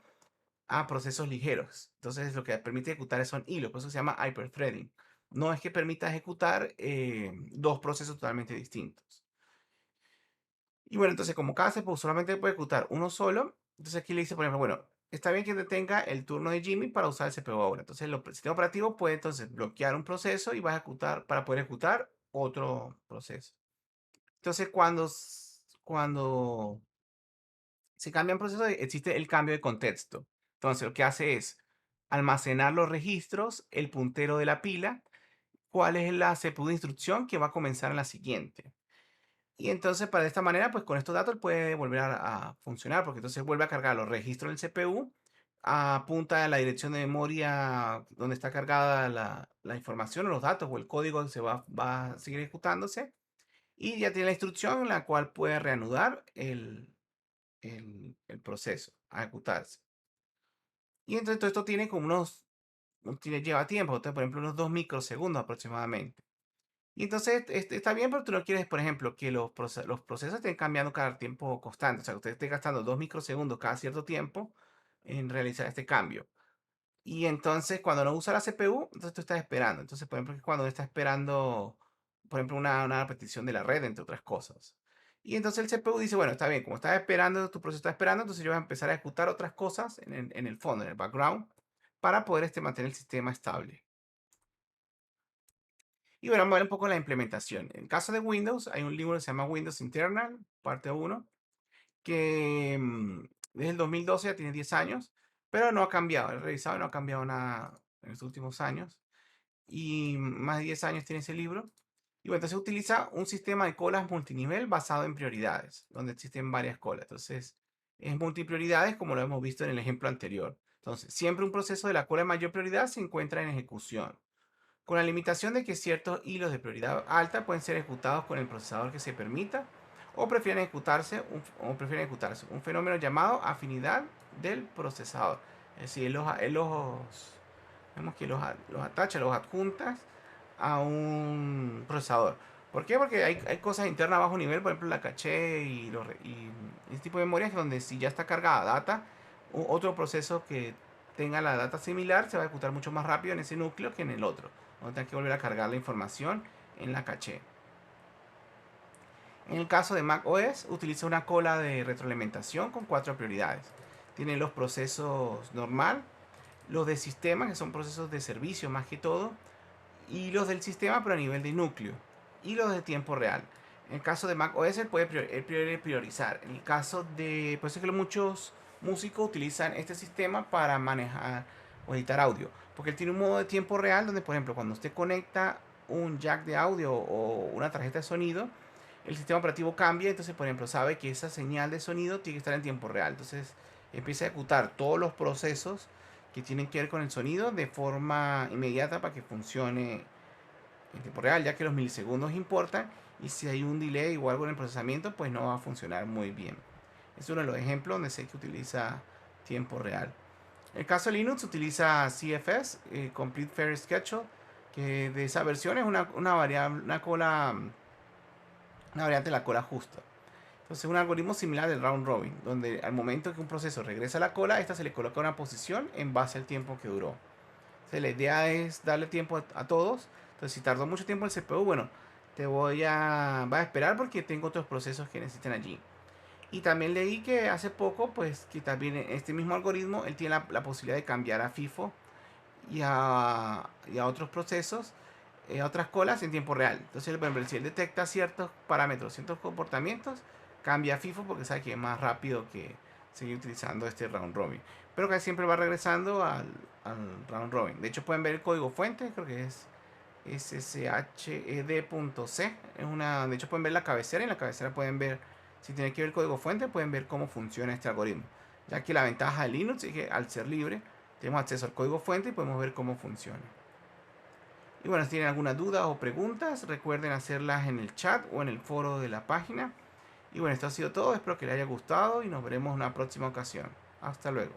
a procesos ligeros. Entonces, lo que permite ejecutar son hilos, por eso se llama hyperthreading. No es que permita ejecutar 2 procesos totalmente distintos. Y bueno, entonces, como cada CPU solamente puede ejecutar uno solo, entonces aquí le dice, por ejemplo, bueno, está bien que detenga el turno de Jimmy para usar el CPU ahora. Entonces, el sistema operativo puede entonces bloquear un proceso y va a ejecutar para poder ejecutar otro proceso. Entonces, cuando se cambian procesos, existe el cambio de contexto. Entonces, lo que hace es almacenar los registros, el puntero de la pila, cuál es la CPU de instrucción que va a comenzar en la siguiente. Y entonces, para de esta manera, pues con estos datos puede volver a funcionar, porque entonces vuelve a cargar los registros del CPU, apunta a la dirección de memoria donde está cargada la información o los datos o el código que va a seguir ejecutándose, y ya tiene la instrucción en la cual puede reanudar el proceso a ejecutarse. Y entonces todo esto tiene como lleva tiempo, entonces, por ejemplo, unos 2 microsegundos aproximadamente. Y entonces está bien, pero tú no quieres, por ejemplo, que los procesos estén cambiando cada tiempo constante. O sea, que usted esté gastando 2 microsegundos cada cierto tiempo en realizar este cambio. Y entonces, cuando no usa la CPU, entonces tú estás esperando. Entonces, por ejemplo, cuando está esperando, por ejemplo, una repetición de la red, entre otras cosas. Y entonces el CPU dice, bueno, está bien, como estás esperando, tu proceso está esperando, entonces yo voy a empezar a ejecutar otras cosas en el fondo, en el background, para poder mantener el sistema estable. Y bueno, vamos a ver un poco la implementación. En caso de Windows, hay un libro que se llama Windows Internal, parte uno, que desde el 2012 ya tiene 10 años, pero no ha cambiado. He revisado y no ha cambiado nada en los últimos años. Y más de 10 años tiene ese libro. Y bueno, entonces utiliza un sistema de colas multinivel basado en prioridades, donde existen varias colas. Entonces, es multiprioridades como lo hemos visto en el ejemplo anterior. Entonces, siempre un proceso de la cola de mayor prioridad se encuentra en ejecución, con la limitación de que ciertos hilos de prioridad alta pueden ser ejecutados con el procesador que se permita o prefieren ejecutarse un fenómeno llamado afinidad del procesador. Es decir, vemos que los atacha, los adjuntas a un procesador. ¿Por qué? Porque hay cosas internas a bajo nivel, por ejemplo la caché y este tipo de memorias donde si ya está cargada data, otro proceso que tenga la data similar se va a ejecutar mucho más rápido en ese núcleo que en el otro. Donde hay que volver a cargar la información en la caché. En el caso de Mac OS, utiliza una cola de retroalimentación con 4 prioridades. Tiene los procesos normal, los de sistema, que son procesos de servicio más que todo, y los del sistema, pero a nivel de núcleo, y los de tiempo real. En el caso de Mac OS, él puede priorizar. En el caso de, pues es que muchos músicos utilizan este sistema para manejar o editar audio, porque él tiene un modo de tiempo real donde, por ejemplo, cuando usted conecta un jack de audio o una tarjeta de sonido, el sistema operativo cambia, entonces, por ejemplo, sabe que esa señal de sonido tiene que estar en tiempo real. Entonces, empieza a ejecutar todos los procesos que tienen que ver con el sonido de forma inmediata para que funcione en tiempo real, ya que los milisegundos importan y si hay un delay o algo en el procesamiento, pues no va a funcionar muy bien. Es uno de los ejemplos donde sé que utiliza tiempo real. En el caso de Linux utiliza CFS, Complete Fair Schedule, que de esa versión es una variable, una variante de la cola justa. Entonces es un algoritmo similar del round robin, donde al momento que un proceso regresa a la cola, esta se le coloca una posición en base al tiempo que duró. Entonces, la idea es darle tiempo a todos. Entonces, si tardó mucho tiempo el CPU, bueno, va a esperar porque tengo otros procesos que necesitan allí. Y también leí que hace poco, pues, que también este mismo algoritmo, él tiene la posibilidad de cambiar a FIFO y a otros procesos, a otras colas en tiempo real. Entonces, por ejemplo, si él detecta ciertos parámetros, ciertos comportamientos, cambia a FIFO porque sabe que es más rápido que seguir utilizando este round robin. Pero que siempre va regresando al round robin. De hecho, pueden ver el código fuente, creo que es shed.c. De hecho, pueden ver la cabecera y en la cabecera pueden ver, si tiene que ver el código fuente, pueden ver cómo funciona este algoritmo. Ya que la ventaja de Linux es que al ser libre, tenemos acceso al código fuente y podemos ver cómo funciona. Y bueno, si tienen alguna duda o preguntas, recuerden hacerlas en el chat o en el foro de la página. Y bueno, esto ha sido todo. Espero que les haya gustado y nos veremos en una próxima ocasión. Hasta luego.